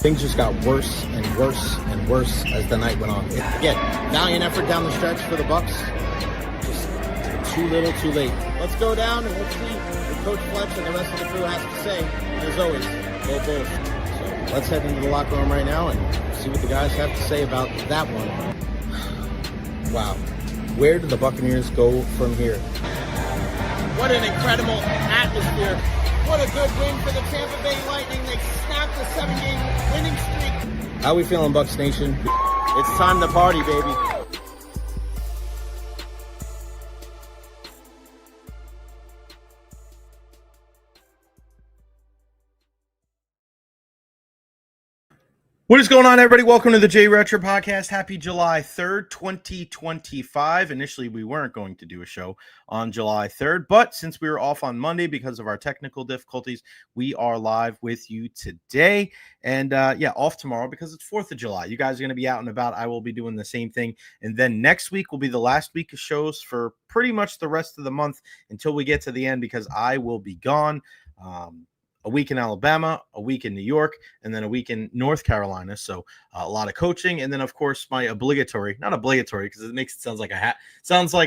Things just got worse and worse and worse as the night went on. Again, valiant effort down the stretch for the Bucks. Just too little, too late. Let's go down and let's see what Coach Fletch and the rest of the crew has to say. And as always, go Bulls. So let's head into the locker room right now and see what the guys have to say about that one. Wow. Where do the Buccaneers go from here? What an incredible atmosphere. What a good win for the Tampa Bay Lightning. They snapped a 7-game winning streak. How we feeling, Bucs Nation? It's time to party, baby. What is going on, everybody? Welcome to the Recher podcast. Happy July 3rd, 2025. Initially, we weren't going to do a show on July 3rd, but since we were off on Monday because of our technical difficulties, we are live with you today. And off tomorrow because it's 4th of July. You guys are going to be out and about. I will be doing the same thing. And then next week will be the last week of shows for pretty much the rest of the month until we get to the end because I will be gone. A week in Alabama, a week in New York, and then a week in North Carolina. So a lot of coaching. And then, of course, my not obligatory because it makes it sounds like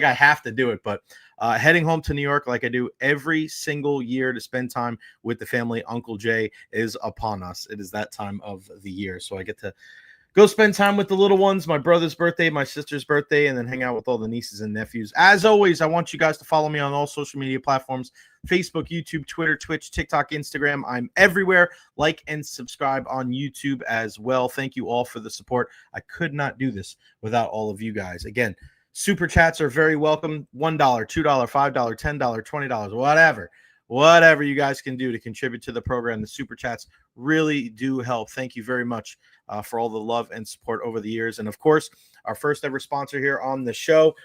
I have to do it. But heading home to New York like I do every single year to spend time with the family. Uncle Jay is upon us. It is that time of the year. So I get to go spend time with the little ones, my brother's birthday, my sister's birthday, and then hang out with all the nieces and nephews. As always, I want you guys to follow me on all social media platforms, Facebook, YouTube, Twitter, Twitch, TikTok, Instagram. I'm everywhere. Like and subscribe on YouTube as well. Thank you all for the support. I could not do this without all of you guys. Again, super chats are very welcome. $1, $2, $5, $10, $20, whatever you guys can do to contribute to the program. The super chats really do help. Thank you very much for all the love and support over the years. And of course, our first ever sponsor here on the show,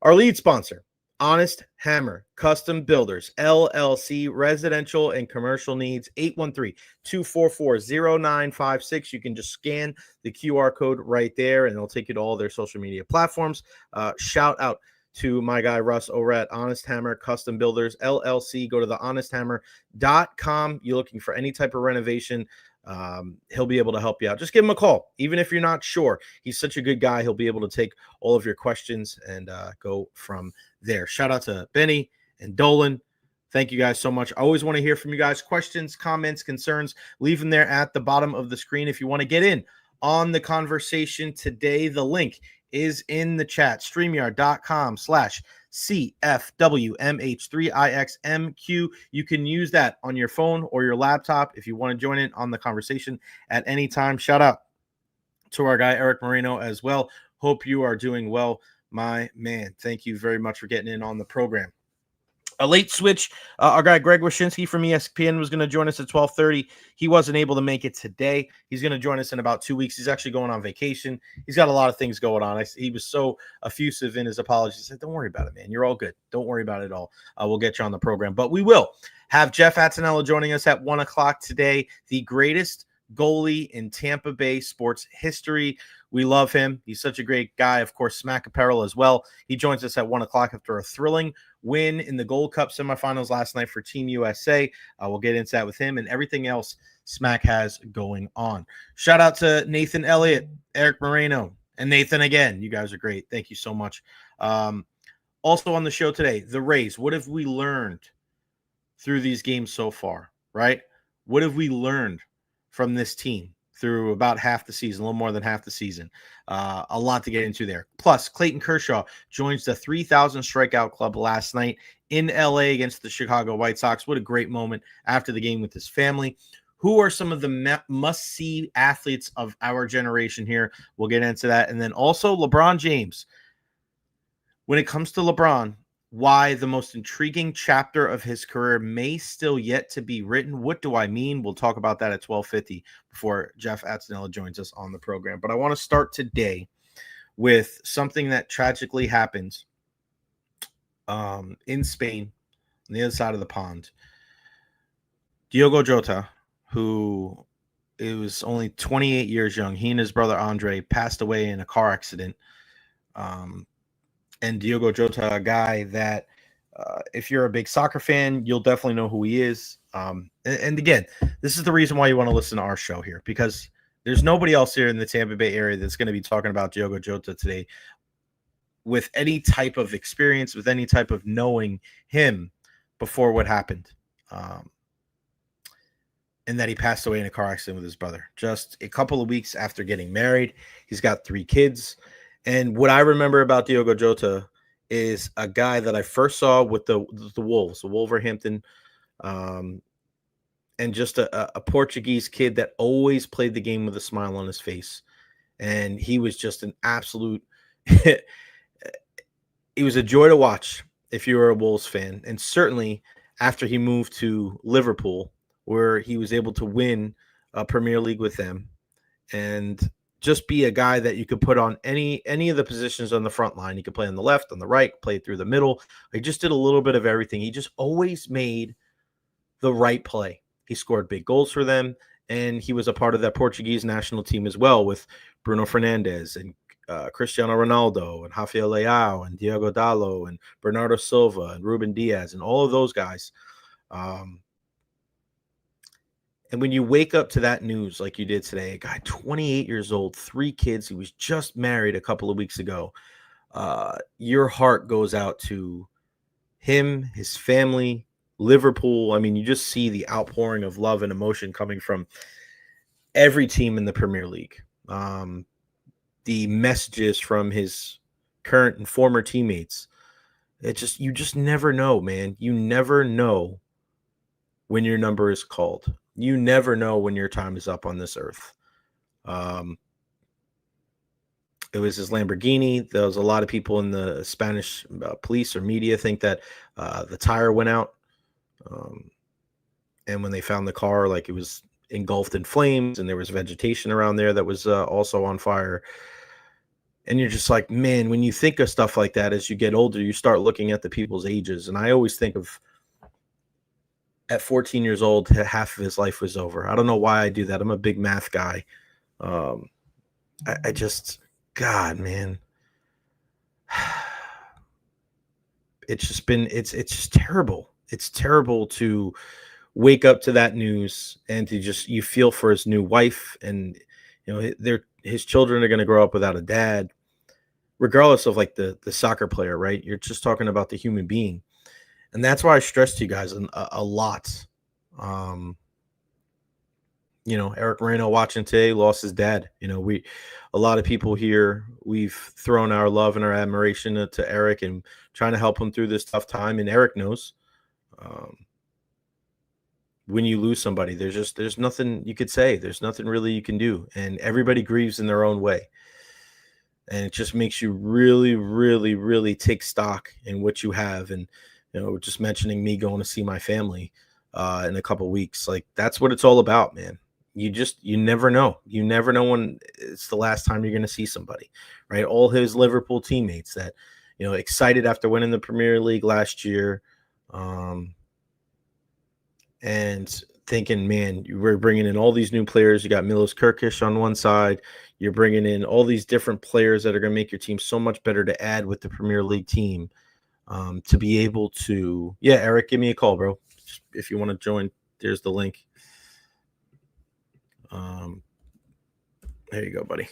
our lead sponsor, Honest Hammer Custom Builders, LLC, residential and commercial needs, 813-244-0956. You can just scan the QR code right there and it'll take you to all their social media platforms. Shout out to my guy Russ over at Honest Hammer Custom Builders LLC. Go to thehonesthammer.com. You're looking for any type of renovation. He'll be able to help you out. Just give him a call, even if you're not sure. He's such a good guy. He'll be able to take all of your questions and go from there. Shout out to Benny and Dolan. Thank you guys so much. I always want to hear from you guys. Questions, comments, concerns, leave them there at the bottom of the screen. If you want to get in on the conversation today, the link is in the chat, StreamYard.com/CFWMH3IXMQ. You can use that on your phone or your laptop if you want to join in on the conversation at any time. Shout out to our guy, Eric Mareno, as well. Hope you are doing well, my man. Thank you very much for getting in on the program. A late switch. Our guy Greg Wyshynski from ESPN was going to join us at 12:30. He wasn't able to make it today. He's going to join us in about 2 weeks. He's actually going on vacation. He's got a lot of things going on. He was so effusive in his apologies. He said, don't worry about it, man. You're all good. Don't worry about it at all. We'll get you on the program. But we will have Jeff Attinella joining us at 1 o'clock today, the greatest goalie in Tampa Bay sports history. We love him. He's such a great guy. Of course, Smack Apparel as well. He joins us at 1 o'clock after a thrilling win in the Gold Cup semifinals last night for Team USA. We'll get into that with him and everything else Smack has going on. Shout out to Nathan Elliott, Eric Moreno, and Nathan again. You guys are great. Thank you so much. Also on the show today, the Rays. What have we learned through these games so far, right? What have we learned from this team through about half the season, a little more than half the season? A lot to get into there. Plus, Clayton Kershaw joins the 3,000 strikeout club last night in LA against the Chicago White Sox. What a great moment after the game with his family. Who are some of the must-see athletes of our generation here? We'll get into that. And then also LeBron James. When it comes to LeBron, why the most intriguing chapter of his career may still yet to be written. What do I mean? We'll talk about that at 12:50 before Jeff Attinella joins us on the program. But I want to start today with something that tragically happened in Spain, on the other side of the pond. Diogo Jota, who was only 28 years young, he and his brother Andre passed away in a car accident. And Diogo Jota, a guy that if you're a big soccer fan, you'll definitely know who he is. And again, this is the reason why you want to listen to our show here, because There's nobody else here in the Tampa Bay area that's going to be talking about Diogo Jota today with any type of experience, with any type of knowing him before what happened. And that he passed away in a car accident with his brother just a couple of weeks after getting married. He's got 3 kids. And what I remember about Diogo Jota is a guy that I first saw with the Wolves, the Wolverhampton, and just a Portuguese kid that always played the game with a smile on his face. And he was just an absolute he was a joy to watch if you were a Wolves fan. And certainly after he moved to Liverpool, where he was able to win a Premier League with them and just be a guy that you could put on any of the positions on the front line. He could play on the left, on the right, play through the middle. He just did a little bit of everything. He just always made the right play. He scored big goals for them, and he was a part of that Portuguese national team as well with Bruno Fernandes and Cristiano Ronaldo and Rafael Leao and Diogo Dalot and Bernardo Silva and Ruben Diaz and all of those guys. And when you wake up to that news like you did today, a guy 28 years old, 3 kids, he was just married a couple of weeks ago, your heart goes out to him, his family, Liverpool. I mean, you just see the outpouring of love and emotion coming from every team in the Premier League. The messages from his current and former teammates. You just never know, man. You never know when your number is called. You never know when your time is up on this earth. It was his Lamborghini. There was a lot of people in the Spanish police or media think that the tire went out. And when they found the car, like, it was engulfed in flames and there was vegetation around there that was also on fire. And you're just like, man, when you think of stuff like that, as you get older, you start looking at the people's ages. And I always think of, at 14 years old, half of his life was over. I don't know why I do that. I'm a big math guy. I just, God, man. It's just terrible. It's terrible to wake up to that news and to just, you feel for his new wife, and, you know, his children are going to grow up without a dad, regardless of like the soccer player, right? You're just talking about the human being. And that's why I stress to you guys a lot. You know, Eric Reno watching today lost his dad. You know, a lot of people here, we've thrown our love and our admiration to Eric and trying to help him through this tough time. And Eric knows when you lose somebody, there's nothing you could say. There's nothing really you can do. And everybody grieves in their own way. And it just makes you really, really, really take stock in what you have. And, you know, just mentioning me going to see my family in a couple of weeks, like, that's what it's all about, man. You never know. You never know when it's the last time you're going to see somebody, right? All his Liverpool teammates that, you know, excited after winning the Premier League last year, and thinking, man, we're bringing in all these new players. You got Milos Kerkic on one side. You're bringing in all these different players that are going to make your team so much better to add with the Premier League team. To be able to, yeah, Eric, give me a call, bro. If you want to join, there's the link. There you go, buddy.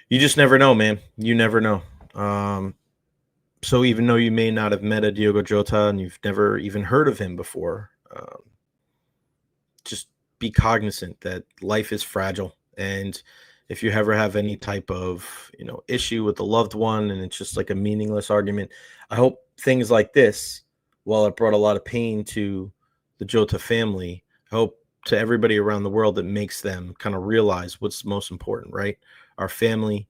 You just never know, man. You never know. So even though you may not have met a Diogo Jota and you've never even heard of him before, just be cognizant that life is fragile. And if you ever have any type of, you know, issue with a loved one and it's just like a meaningless argument, I hope things like this, while it brought a lot of pain to the Jota family, I hope to everybody around the world that makes them kind of realize what's most important, right? Our family,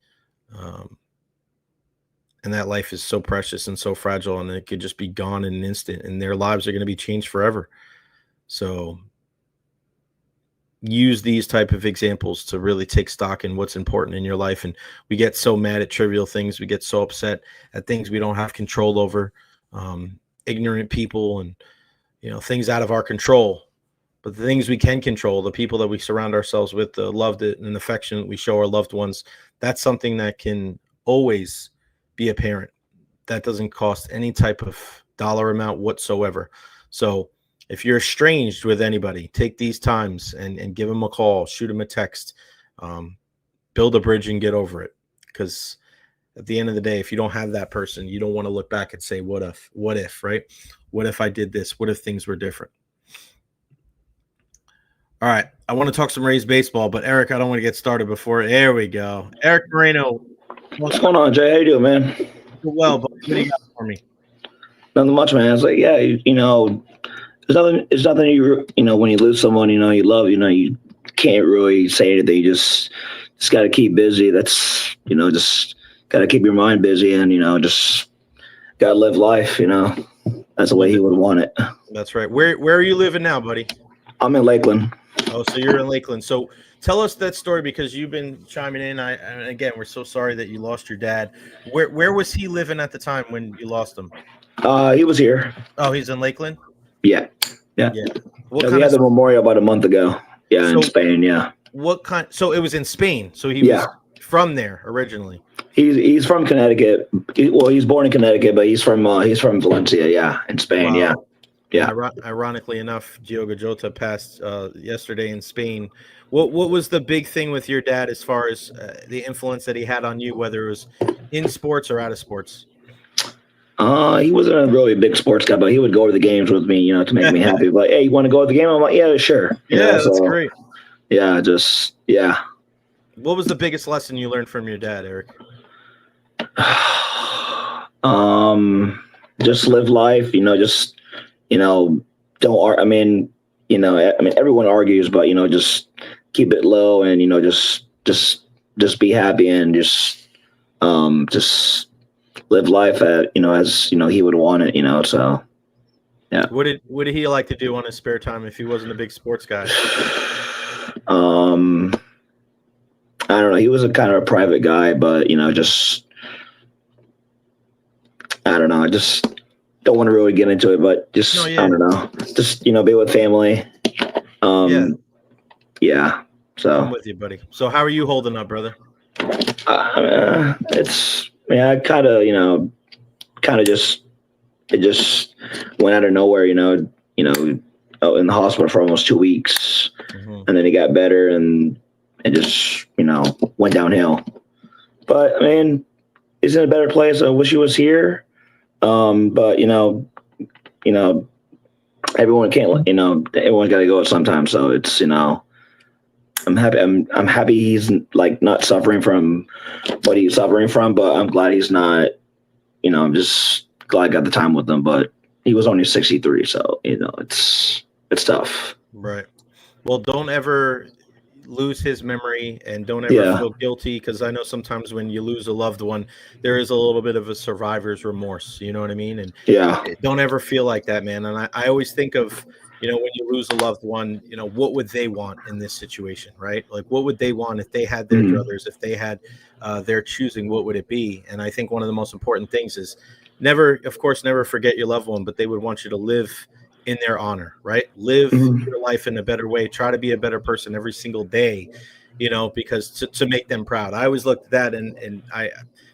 and that life is so precious and so fragile, and it could just be gone in an instant, and their lives are going to be changed forever. So use these type of examples to really take stock in what's important in your life. And we get so mad at trivial things. We get so upset at things we don't have control over, ignorant people, and, you know, things out of our control. But the things we can control, the people that we surround ourselves with, the love and affection that we show our loved ones, that's something that can always be apparent. That doesn't cost any type of dollar amount whatsoever. So if you're estranged with anybody, take these times and give them a call, shoot them a text, build a bridge and get over it. Because at the end of the day, if you don't have that person, you don't want to look back and say, what if, right? What if I did this? What if things were different? All right. I want to talk some Rays baseball, but Eric, I don't want to get started before. There we go. Eric Mareno. What's going on, Jay? How you doing, man? Well, but what do you got for me? Nothing much, man. It's like, yeah, there's nothing when you lose someone, you love, you can't really say anything. You just got to keep busy. That's, just got to keep your mind busy and, just got to live life, That's the way he would want it. That's right. Where are you living now, buddy? I'm in Lakeland. Oh, so you're in Lakeland. So tell us that story because you've been chiming in. And again, we're so sorry that you lost your dad. Where was he living at the time when you lost him? He was here. Oh, he's in Lakeland? Yeah. We had the memorial about a month ago. Yeah, in Spain, yeah. So it was in Spain. So he was from there originally. He's from Connecticut. He's born in Connecticut, but he's from Valencia, in Spain, wow. Yeah. Ironically enough, Jota passed yesterday in Spain. What was the big thing with your dad as far as the influence that he had on you, whether it was in sports or out of sports? He wasn't a really big sports guy, but he would go to the games with me, to make me happy. Like, hey, you want to go to the game? I'm like, yeah, sure. That's great. Yeah, What was the biggest lesson you learned from your dad, Eric? Just live life, don't. Everyone argues, but just keep it low and just be happy and just live life as he would want it. So yeah. What did he like to do on his spare time if he wasn't a big sports guy? I don't know. He was a kind of a private guy, but I don't know. I just don't want to really get into it, but I don't know. Just be with family. Yeah. So I'm with you, buddy. So how are you holding up, brother? I kind of it just went out of nowhere. In the hospital for almost 2 weeks, and then he got better, and it just went downhill. But he's in a better place. I wish he was here. But everyone can't. Everyone's got to go at some time. So it's I'm happy. I'm happy he's not suffering from what he's suffering from. But I'm glad he's not. I'm just glad I got the time with him. But he was only 63, so it's tough. Right. Well, don't ever lose his memory and don't ever feel guilty, because I know sometimes when you lose a loved one, there is a little bit of a survivor's remorse. You know what I mean? And don't ever feel like that, man. And I always think of, when you lose a loved one, what would they want in this situation, right? Like, what would they want if they had their brothers, if they had their choosing, what would it be? And I think one of the most important things is never forget your loved one, but they would want you to live in their honor, right? Live your life in a better way. Try to be a better person every single day, because to make them proud. I always looked at that, and I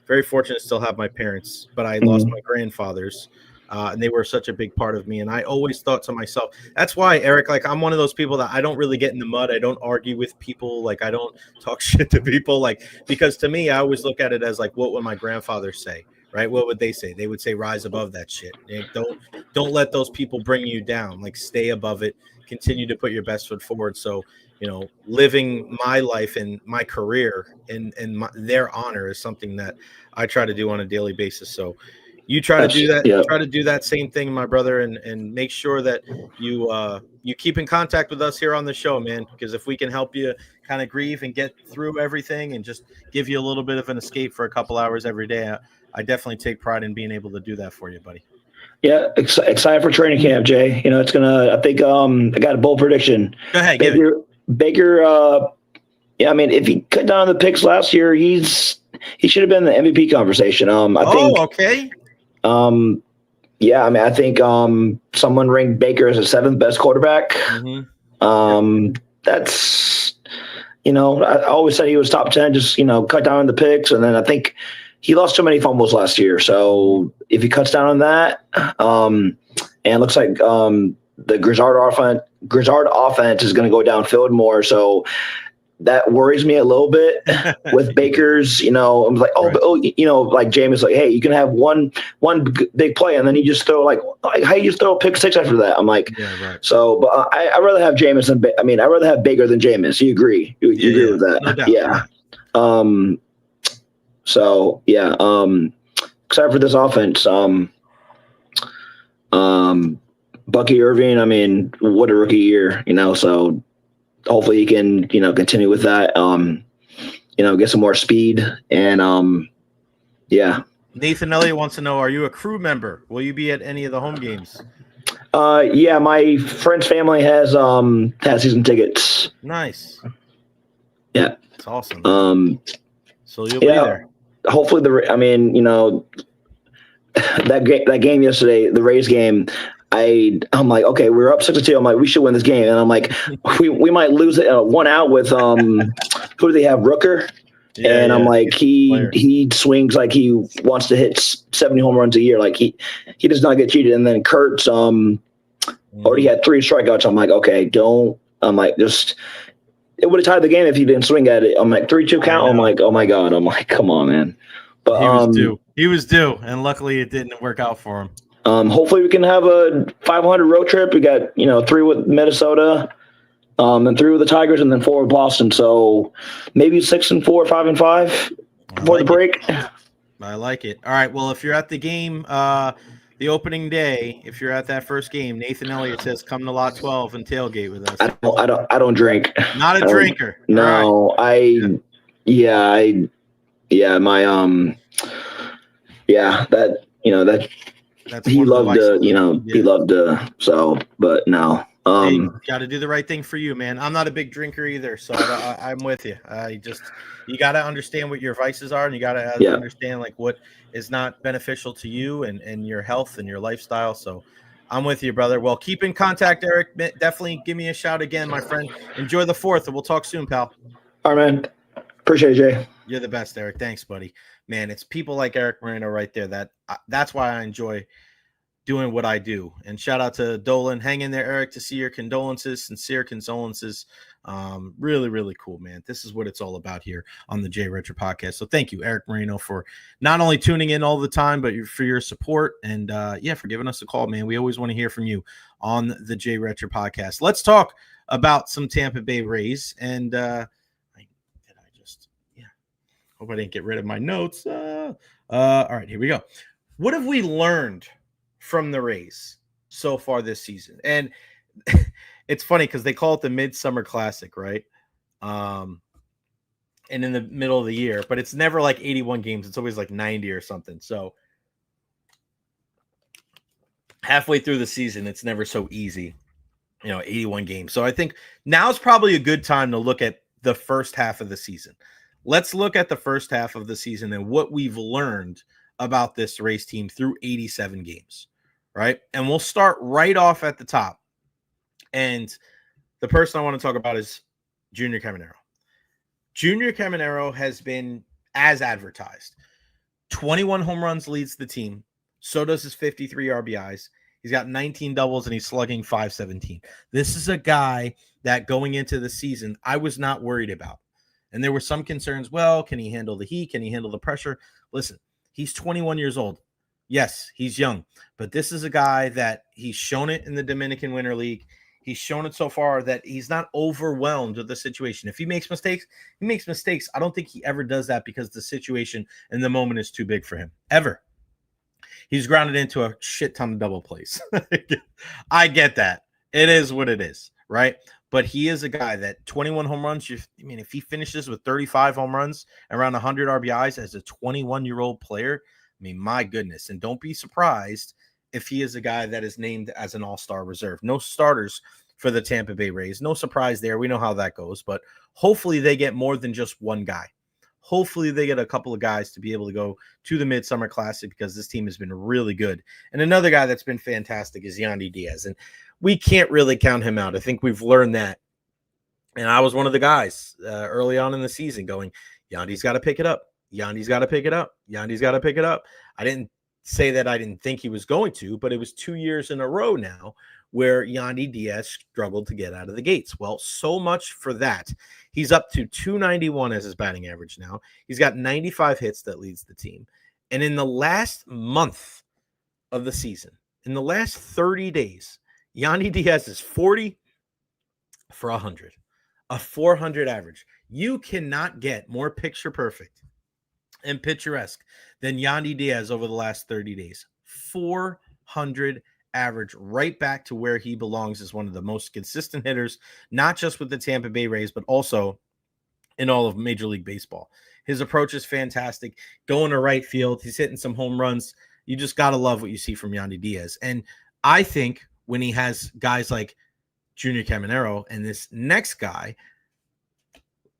very fortunate to still have my parents, but I lost my grandfathers, and they were such a big part of me. And I always thought to myself, that's why, Eric, I'm one of those people that I don't really get in the mud. I don't argue with people. I don't talk shit to people, because to me, I always look at it as what would my grandfather say? Right? What would they say? They would say, rise above that shit. Don't let those people bring you down. Stay above it. Continue to put your best foot forward. So, living my life and my career and their honor is something that I try to do on a daily basis. So you try to do that. Yeah. Try to do that same thing, my brother, and make sure that you keep in contact with us here on the show, man, because if we can help you kind of grieve and get through everything and just give you a little bit of an escape for a couple hours every day, I definitely take pride in being able to do that for you, buddy. Yeah, excited for training camp, Jay. It's gonna. I think I got a bold prediction. Go ahead, Baker. If he cut down the picks last year, he should have been in the MVP conversation. Okay. I think someone ranked Baker as the 7th best quarterback. That's I always said he was top 10. Just cut down on the picks, and then I think he lost too many fumbles last year. So if he cuts down on that, and it looks like the Grizzard offense is going to go downfield more. So that worries me a little bit with Baker's, I'm like, like Jameis, like, hey, you can have one big play and then you just throw like how you just throw a pick six after that. I'm like, yeah, right. So, but I'd rather have Jameis I'd rather have Baker than Jameis. You agree? You agree with that? No doubt. Yeah. So yeah. Except for this offense, Bucky Irving. I mean, what a rookie year, So hopefully he can, continue with that. Get some more speed and yeah. Nathan Elliott wants to know: are you a crew member? Will you be at any of the home games? Yeah, my friend's family has season tickets. Nice. Yeah, it's awesome. So you'll be there. Hopefully, that game yesterday, the Rays game. I'm like, okay, we're up 6-2. I'm like, we should win this game, and I'm like, we might lose it 1 out with who do they have, Recher? And I'm like, he swings like he wants to hit 70 home runs a year. Like he does not get cheated. And then Kurtz already had 3 strikeouts. I'm like, okay, it would have tied the game if he didn't swing at it. I'm like, 3-2 count. I'm like, oh my God. I'm like, come on, man. But he was due, and luckily it didn't work out for him. Hopefully we can have a 500 road trip. We got 3 with Minnesota. And 3 with the Tigers, and then 4 with Boston. So maybe 6-4, 5-5 before the break. I like it. All right. Well, if you're at the game, the opening day, if you're at that first game, Nathan Elliott says, "Come to Lot 12 and tailgate with us." I don't drink. Not a drinker. No, right. That's he loved he loved so, but no. Hey, got to do the right thing for you, man. I'm not a big drinker either, so I'm with you. You got to understand what your vices are, and you got to understand like what is not beneficial to you and your health and your lifestyle. So I'm with you, brother. Well, keep in contact, Eric. Definitely give me a shout again, my friend. Enjoy the 4th, and we'll talk soon, pal. All right, man. Appreciate it, Jay. You're the best, Eric. Thanks, buddy. Man, it's people like Eric Mareno right there that's why I enjoy doing what I do. And shout out to Dolan. Hang in there, Eric, to see your condolences, sincere condolences. Really, really cool, man. This is what it's all about here on the Jay Recher podcast. So thank you, Eric Mareno, for not only tuning in all the time, but for your support and for giving us a call, man. We always want to hear from you on the Jay Recher podcast. Let's talk about some Tampa Bay Rays. And hope I didn't get rid of my notes. All right, here we go. What have we learned from the Rays so far this season? And it's funny because they call it the Midsummer Classic, right? And in the middle of the year, but it's never like 81 games. It's always like 90 or something. So halfway through the season, it's never so easy, 81 games. So I think now's probably a good time to look at the first half of the season. Let's look at the first half of the season and what we've learned about this Rays team through 87 games, right? And we'll start right off at the top. And the person I want to talk about is Junior Caminero. Junior Caminero has been as advertised. 21 home runs leads the team. So does his 53 RBIs. He's got 19 doubles and he's slugging .517. This is a guy that going into the season, I was not worried about. And there were some concerns. Well, can he handle the heat? Can he handle the pressure? Listen, he's 21 years old. Yes, he's young, but this is a guy that he's shown it in the Dominican Winter League. He's shown it so far that he's not overwhelmed with the situation. If he makes mistakes, he makes mistakes. I don't think he ever does that because the situation and the moment is too big for him. Ever. He's grounded into a shit ton of double plays. I get that. It is what it is, right? But he is a guy that 21 home runs. If he finishes with 35 home runs, around 100 RBIs as a 21-year-old player, my goodness. And don't be surprised if he is a guy that is named as an all-star reserve. No starters for the Tampa Bay Rays. No surprise there. We know how that goes. But hopefully they get more than just one guy. Hopefully they get a couple of guys to be able to go to the Midsummer Classic because this team has been really good. And another guy that's been fantastic is Yandi Diaz. And we can't really count him out. I think we've learned that. And I was one of the guys early on in the season going, Yandi's got to pick it up. Yandi's got to pick it up. Yandi's got to pick it up. I didn't say that I didn't think he was going to, but it was 2 years in a row now where Yandi Diaz struggled to get out of the gates. Well, so much for that. He's up to 291 as his batting average now. He's got 95 hits that leads the team. And in the last month of the season, in the last 30 days, Yandi Diaz is 40 for 100, a 400 average. You cannot get more picture perfect and picturesque than Yandi Diaz over the last 30 days. 400 average, right back to where he belongs as one of the most consistent hitters, not just with the Tampa Bay Rays, but also in all of Major League Baseball. His approach is fantastic. Going to right field, he's hitting some home runs. You just got to love what you see from Yandi Diaz. And I think when he has guys like Junior Caminero and this next guy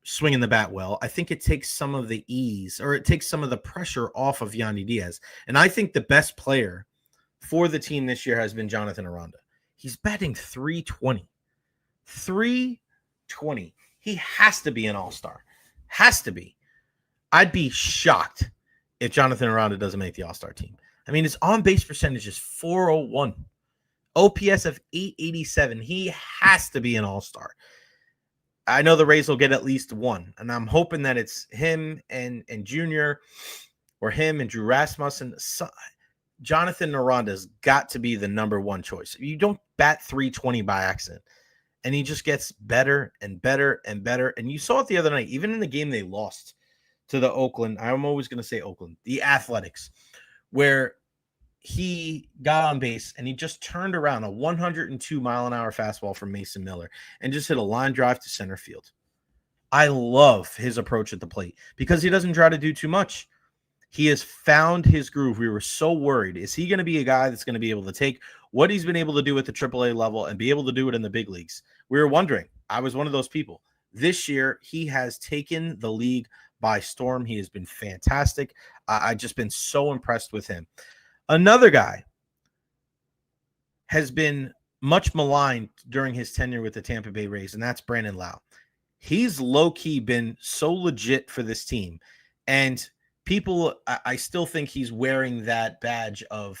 swinging the bat well, I think it takes some of the ease, or it takes some of the pressure off of Yandi Diaz. And I think the best player for the team this year has been Jonathan Aranda. He's batting 320. 320. He has to be an all-star. Has to be. I'd be shocked if Jonathan Aranda doesn't make the all-star team. I mean, his on-base percentage is 401. OPS of 887. He has to be an all-star. I know the Rays will get at least one, and I'm hoping that it's him and Junior, or him and Drew Rasmussen. Jonathan Aranda's got to be the number one choice. You don't bat 320 by accident. And he just gets better and better and better. And you saw it the other night, even in the game they lost to the Oakland. I'm always going to say Oakland, the Athletics, where he got on base and he just turned around a 102-mile-an-hour fastball from Mason Miller and just hit a line drive to center field. I love his approach at the plate because he doesn't try to do too much. He has found his groove. We were so worried. Is he going to be a guy that's going to be able to take what he's been able to do at the AAA level and be able to do it in the big leagues? We were wondering. I was one of those people. This year, he has taken the league by storm. He has been fantastic. I've just been so impressed with him. Another guy has been much maligned during his tenure with the Tampa Bay Rays, and that's Brandon Lau. He's low-key been so legit for this team. And people, I still think he's wearing that badge of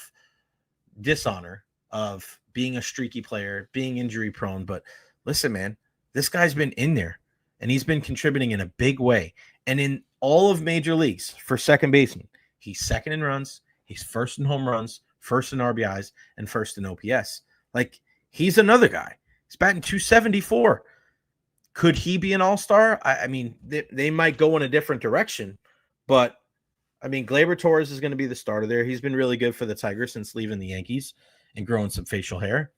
dishonor of being a streaky player, being injury prone. But listen, man, this guy's been in there and he's been contributing in a big way. And in all of major leagues for second baseman, he's second in runs, he's first in home runs, first in RBIs, and first in OPS. Like, he's another guy. He's batting 274. Could he be an all-star? I mean, they might go in a different direction, but I mean, Gleyber Torres is going to be the starter there. He's been really good for the Tigers since leaving the Yankees and growing some facial hair.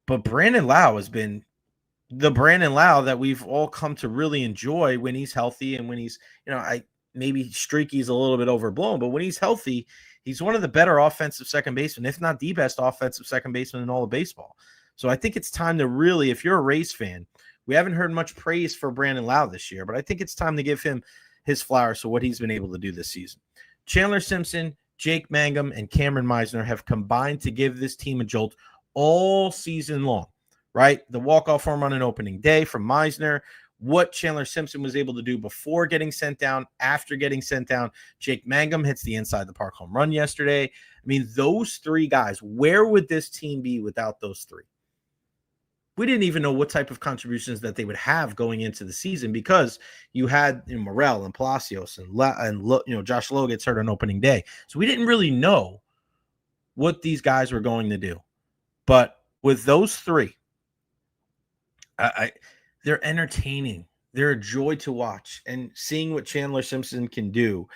But Brandon Lau has been the Brandon Lau that we've all come to really enjoy when he's healthy and when he's, maybe streaky is a little bit overblown, but when he's healthy, he's one of the better offensive second basemen, if not the best offensive second baseman in all of baseball. So I think it's time to really, if you're a Rays fan, we haven't heard much praise for Brandon Lau this year, but I think it's time to give him his flowers for what he's been able to do this season. Chandler Simpson, Jake Mangum, and Cameron Meisner have combined to give this team a jolt all season long, right? The walk-off home run on opening day from Meisner, what Chandler Simpson was able to do before getting sent down, after getting sent down. Jake Mangum hits the inside the park home run yesterday. I mean, those three guys, where would this team be without those three? We didn't even know what type of contributions that they would have going into the season because you had Morel and Palacios and Josh Lowe gets hurt on opening day. So we didn't really know what these guys were going to do. But with those three, they're entertaining. They're a joy to watch. And seeing what Chandler Simpson can do,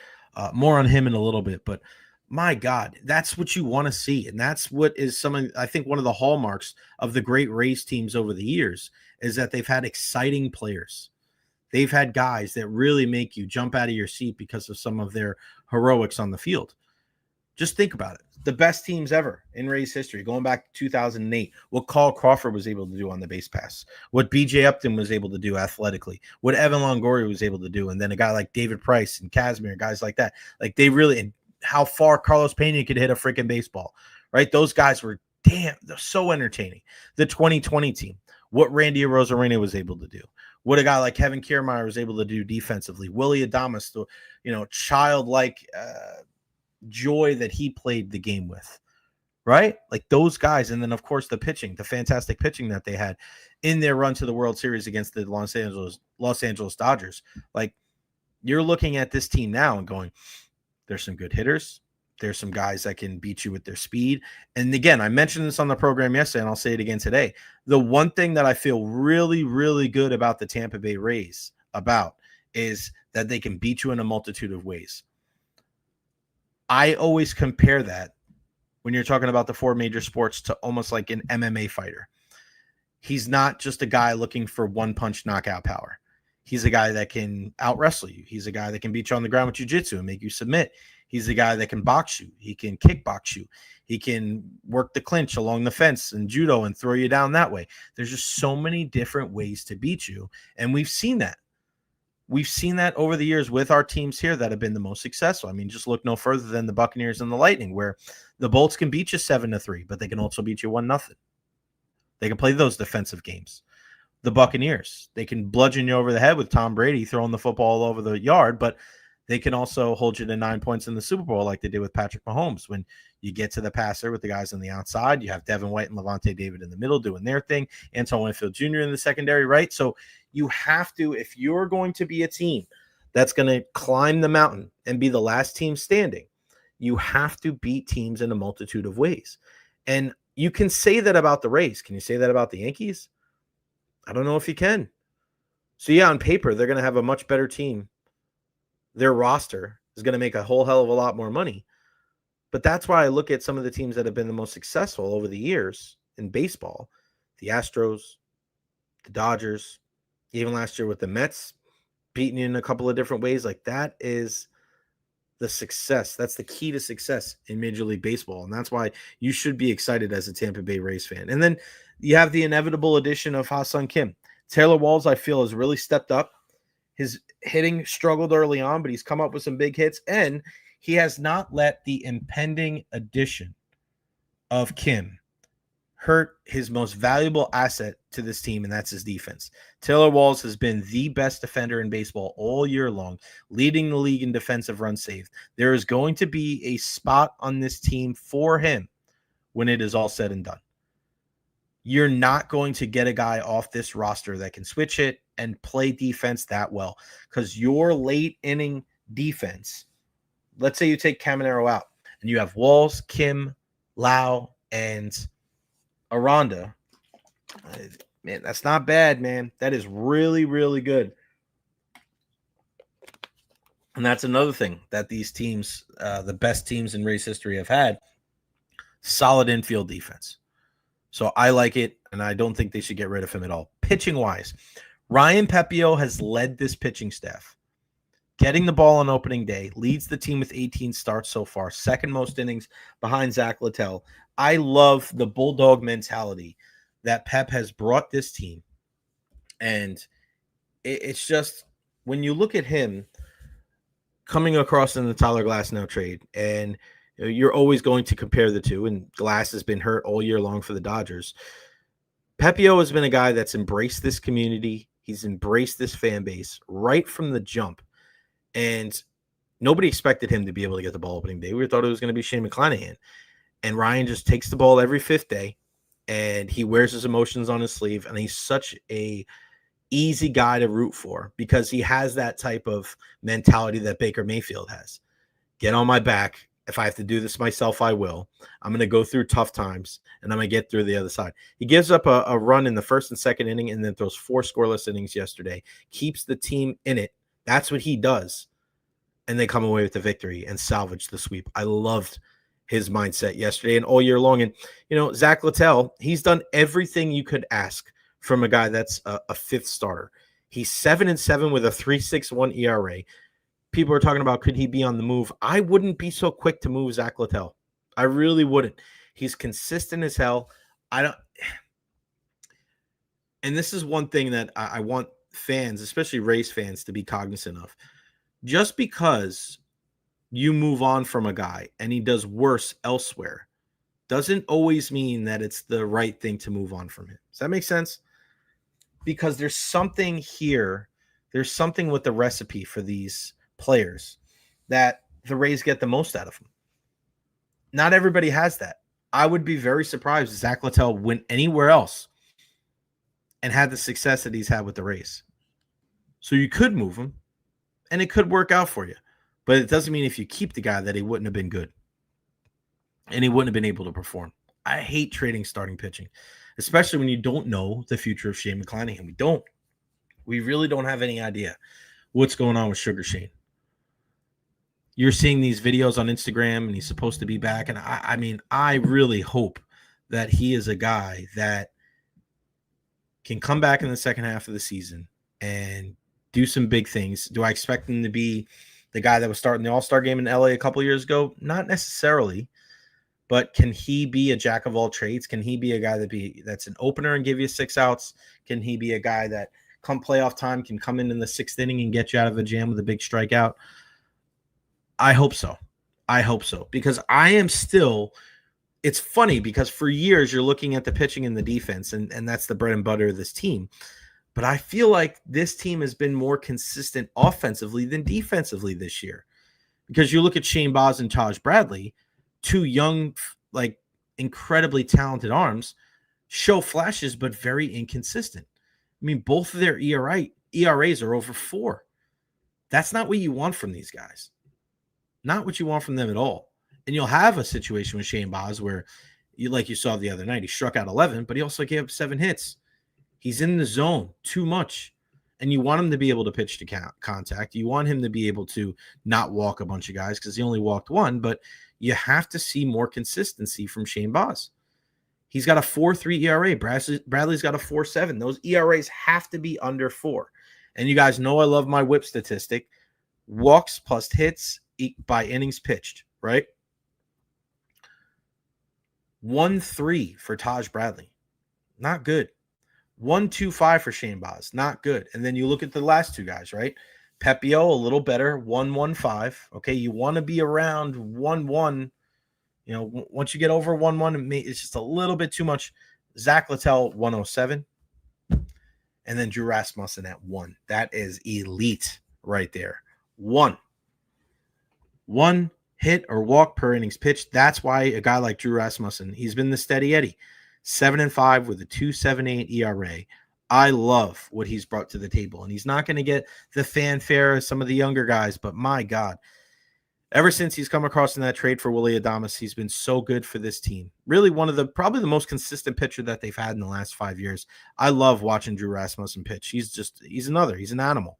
more on him in a little bit, but my God, that's what you want to see. And that's what is I think one of the hallmarks of the great Rays teams over the years is that they've had exciting players. They've had guys that really make you jump out of your seat because of some of their heroics on the field. Just think about it. The best teams ever in Rays history, going back to 2008, what Carl Crawford was able to do on the base pass, what B.J. Upton was able to do athletically, what Evan Longoria was able to do, and then a guy like David Price and Kazmir, guys like that. Like, they really – and how far Carlos Pena could hit a freaking baseball, right? Those guys were they're so entertaining. The 2020 team, what Randy Arozarena was able to do, what a guy like Kevin Kiermaier was able to do defensively, Willie Adames, childlike joy that he played the game with, right? Like those guys. And then, of course, the pitching, the fantastic pitching that they had in their run to the World Series against the Los Angeles Dodgers. Like, you're looking at this team now and going, there's some good hitters. There's some guys that can beat you with their speed. And again, I mentioned this on the program yesterday, and I'll say it again today. The one thing that I feel really, really good about the Tampa Bay Rays is that they can beat you in a multitude of ways. I always compare that when you're talking about the four major sports to almost like an MMA fighter. He's not just a guy looking for one-punch knockout power. He's a guy that can out-wrestle you. He's a guy that can beat you on the ground with jiu-jitsu and make you submit. He's a guy that can box you. He can kickbox you. He can work the clinch along the fence and judo and throw you down that way. There's just so many different ways to beat you, and we've seen that. We've seen that over the years with our teams here that have been the most successful. I mean, just look no further than the Buccaneers and the Lightning, where the Bolts can beat you 7-3, but they can also beat you 1-0. They can play those defensive games. The Buccaneers, they can bludgeon you over the head with Tom Brady throwing the football all over the yard, but they can also hold you to 9 points in the Super Bowl like they did with Patrick Mahomes. When you get to the passer with the guys on the outside, you have Devin White and Levante David in the middle doing their thing, Antoine Winfield Jr. in the secondary, right? So you have to, if you're going to be a team that's going to climb the mountain and be the last team standing, you have to beat teams in a multitude of ways. And you can say that about the Rays. Can you say that about the Yankees? I don't know if you can. So, yeah, on paper, they're going to have a much better team. Their roster is going to make a whole hell of a lot more money. But that's why I look at some of the teams that have been the most successful over the years in baseball. The Astros, the Dodgers, even last year with the Mets, beating you in a couple of different ways. Like, that is the success. That's the key to success in Major League Baseball. And that's why you should be excited as a Tampa Bay Rays fan. And then you have the inevitable addition of Ha-Seong Kim. Taylor Walls, I feel, has really stepped up. His hitting struggled early on, but he's come up with some big hits. And he has not let the impending addition of Kim hurt his most valuable asset to this team, and that's his defense. Taylor Walls has been the best defender in baseball all year long, leading the league in defensive runs saved. There is going to be a spot on this team for him when it is all said and done. You're not going to get a guy off this roster that can switch it and play defense that well, because your late inning defense, let's say you take Caminero out and you have Walls, Kim, Lau, and Aranda. Man, that's not bad, man. That is really, really good. And that's another thing that these teams, the best teams in race history, have had. Solid infield defense. So I like it, and I don't think they should get rid of him at all. Pitching-wise, Ryan Pepio has led this pitching staff. Getting the ball on opening day, leads the team with 18 starts so far, second most innings behind Zach Littell. I love the bulldog mentality that Pep has brought this team. And it's just, when you look at him coming across in the Tyler Glasnow trade, and you're always going to compare the two, and Glass has been hurt all year long for the Dodgers. Pepio has been a guy that's embraced this community. He's embraced this fan base right from the jump. And nobody expected him to be able to get the ball opening day. We thought it was going to be Shane McClanahan. And Ryan just takes the ball every fifth day, and he wears his emotions on his sleeve. And he's such a easy guy to root for because he has that type of mentality that Baker Mayfield has. Get on my back. If I have to do this myself, I will. I'm going to go through tough times, and I'm going to get through the other side. He gives up a run in the first and second inning and then throws 4 scoreless innings yesterday. Keeps the team in it. That's what he does. And they come away with the victory and salvage the sweep. I loved his mindset yesterday and all year long. And, Zach Littell, he's done everything you could ask from a guy that's a fifth starter. He's 7-7 with a 3.61 ERA. People are talking about, could he be on the move? I wouldn't be so quick to move Zach Littell. I really wouldn't. He's consistent as hell. And this is one thing that I want fans, especially Rays fans, to be cognizant of. Just because you move on from a guy and he does worse elsewhere doesn't always mean that it's the right thing to move on from him. Does that make sense? Because there's something here. There's something with the recipe for these players that the Rays get the most out of them. Not everybody has that. I would be very surprised if Zach Littell went anywhere else and had the success that he's had with the Rays. So you could move him, and it could work out for you. But it doesn't mean if you keep the guy that he wouldn't have been good and he wouldn't have been able to perform. I hate trading starting pitching, especially when you don't know the future of Shane McClanahan. We don't. We really don't have any idea what's going on with Sugar Shane. You're seeing these videos on Instagram, and he's supposed to be back. And I mean, I really hope that he is a guy that can come back in the second half of the season and do some big things. Do I expect him to be the guy that was starting the All-Star game in LA a couple of years ago? Not necessarily. But can he be a jack of all trades? Can he be a guy that's an opener and give you 6 outs? Can he be a guy that come playoff time can come in the 6th inning and get you out of a jam with a big strikeout? I hope so. I hope so. Because I am still – it's funny because for years you're looking at the pitching and the defense, and that's the bread and butter of this team. But I feel like this team has been more consistent offensively than defensively this year. Because you look at Shane Baz and Taj Bradley – 2 young, like incredibly talented arms, show flashes, but very inconsistent. I mean, both of their ERAs are over 4. That's not what you want from these guys. Not what you want from them at all. And you'll have a situation with Shane Baz where, like you saw the other night, he struck out 11, but he also gave up 7 hits. He's in the zone too much. And you want him to be able to pitch to contact. You want him to be able to not walk a bunch of guys because he only walked 1, but you have to see more consistency from Shane Baz. He's got a 4.3 ERA. Bradley's got a 4.7. Those ERAs have to be under 4. And you guys know I love my whip statistic. Walks plus hits by innings pitched, right? 1.3 for Taj Bradley. Not good. 1.25 for Shane Baz. Not good. And then you look at the last 2 guys, right? Pepio, a little better, 1.15. Okay, you want to be around 1.1. You know, once you get over 1.1, it's just a little bit too much. Zach Littell, 1.07. And then Drew Rasmussen at 1. That is elite right there. 1 hit or walk per innings pitched. That's why a guy like Drew Rasmussen, he's been the steady Eddie. 7-5 with a 2.78 ERA. I love what he's brought to the table, and he's not going to get the fanfare of some of the younger guys, but my God, ever since he's come across in that trade for Willy Adames, he's been so good for this team. Really probably the most consistent pitcher that they've had in the last 5 years. I love watching Drew Rasmussen pitch. He's an animal.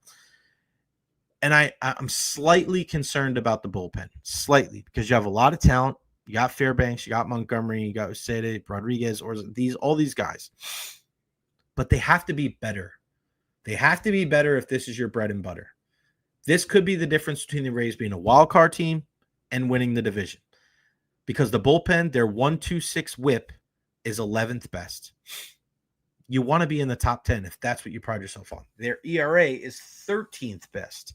And I'm slightly concerned about the bullpen, slightly, because you have a lot of talent. You got Fairbanks, you got Montgomery, you got Uceda, Rodriguez, or all these guys. But they have to be better. They have to be better if this is your bread and butter. This could be the difference between the Rays being a wild card team and winning the division. Because the bullpen, their 1.26 whip is 11th best. You want to be in the top 10 if that's what you pride yourself on. Their ERA is 13th best,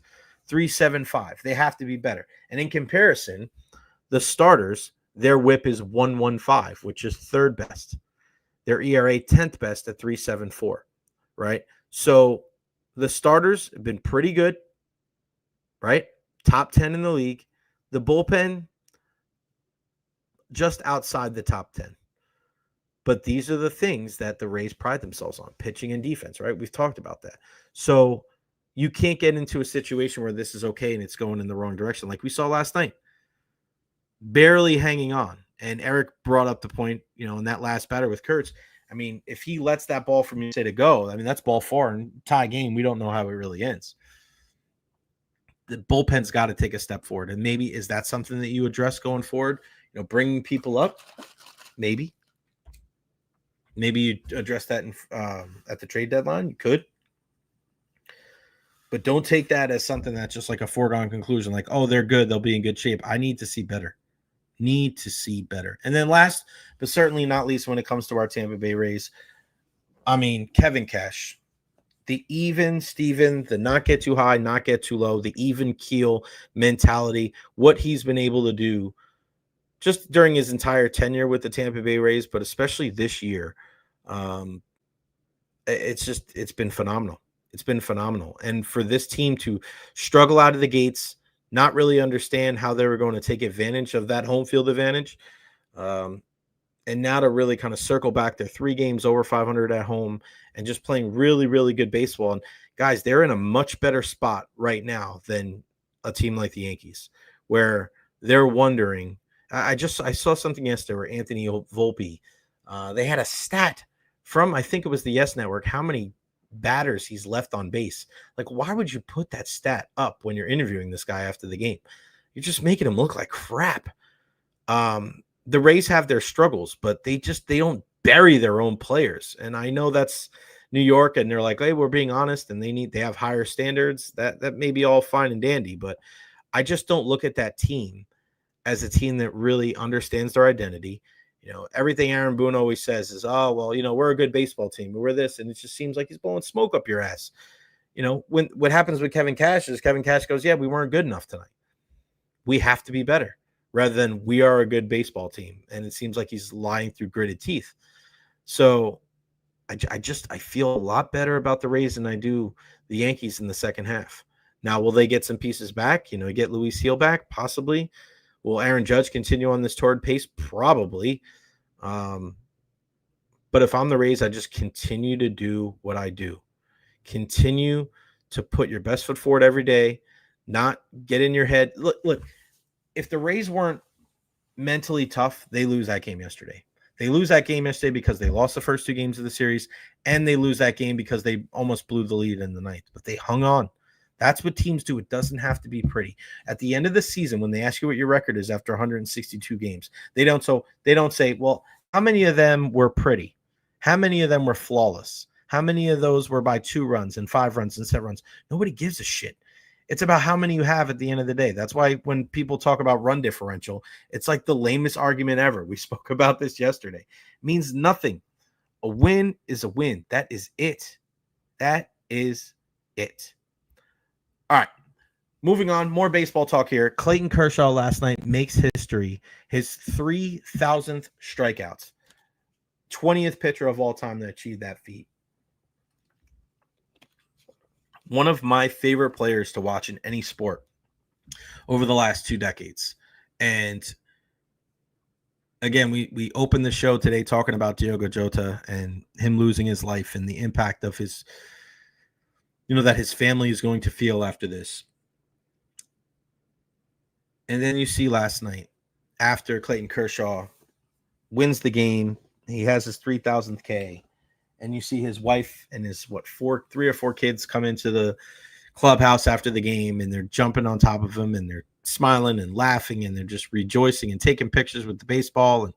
3.75. They have to be better. And in comparison, the starters, their whip is 1.15, which is 3rd best. Their ERA 10th best at 3.74, right? So the starters have been pretty good, right? Top 10 in the league. The bullpen, just outside the top 10. But these are the things that the Rays pride themselves on, pitching and defense, right? We've talked about that. So you can't get into a situation where this is okay and it's going in the wrong direction like we saw last night. Barely hanging on. And Eric brought up the point, in that last batter with Kurtz. I mean, if he lets that ball from Uceda go, I mean, that's ball 4 and tie game. We don't know how it really ends. The bullpen's got to take a step forward. And maybe is that something that you address going forward? Bringing people up? Maybe. Maybe you address that at the trade deadline. You could. But don't take that as something that's just like a foregone conclusion. Like, oh, they're good. They'll be in good shape. I need to see better. And then last, but certainly not least when it comes to our Tampa Bay Rays, I mean, Kevin Cash, the even Steven, the not get too high, not get too low, the even keel mentality, what he's been able to do just during his entire tenure with the Tampa Bay Rays, but especially this year. It's been phenomenal. It's been phenomenal. And for this team to struggle out of the gates, not really understand how they were going to take advantage of that home field advantage. And now to really kind of circle back, they're 3 games over 500 at home and just playing really, really good baseball. And guys, they're in a much better spot right now than a team like the Yankees, where they're wondering. I saw something yesterday where Anthony Volpe, they had a stat from, I think it was the Yes Network, how many batters he's left on base. Like, why would you put that stat up when you're interviewing this guy after the game? You're just making him look like crap. The Rays have their struggles, but they don't bury their own players. And I know that's New York, and they're like, hey, we're being honest, and they have higher standards. That may be all fine and dandy, but I just don't look at that team as a team that really understands their identity. Everything Aaron Boone always says is, oh, well, we're a good baseball team. We're this, and it just seems like he's blowing smoke up your ass. When what happens with Kevin Cash is Kevin Cash goes, yeah, we weren't good enough tonight. We have to be better, rather than we are a good baseball team. And it seems like he's lying through gritted teeth. So I feel a lot better about the Rays than I do the Yankees in the second half. Now, will they get some pieces back? Get Luis Heel back? Possibly. Will Aaron Judge continue on this torrid pace? Probably. But if I'm the Rays, I just continue to do what I do. Continue to put your best foot forward every day, not get in your head. Look, if the Rays weren't mentally tough, they lose that game yesterday. They lose that game yesterday because they lost the first 2 games of the series, and they lose that game because they almost blew the lead in the ninth. But they hung on. That's what teams do. It doesn't have to be pretty. At the end of the season, when they ask you what your record is after 162 games, they don't say, well, how many of them were pretty? How many of them were flawless? How many of those were by 2 runs and 5 runs and 7 runs? Nobody gives a shit. It's about how many you have at the end of the day. That's why when people talk about run differential, it's like the lamest argument ever. We spoke about this yesterday. It means nothing. A win is a win. That is it. That is it. All right. Moving on. More baseball talk here. Clayton Kershaw last night makes history. His 3,000th strikeouts. 20th pitcher of all time to achieve that feat. One of my favorite players to watch in any sport over the last 2 decades. And again, we opened the show today talking about Diogo Jota and him losing his life and the impact of his, that his family is going to feel after this. And then you see last night, after Clayton Kershaw wins the game, he has his 3,000th K. And you see his wife and his 3 or 4 kids come into the clubhouse after the game, and they're jumping on top of him, and they're smiling and laughing, and they're just rejoicing and taking pictures with the baseball. And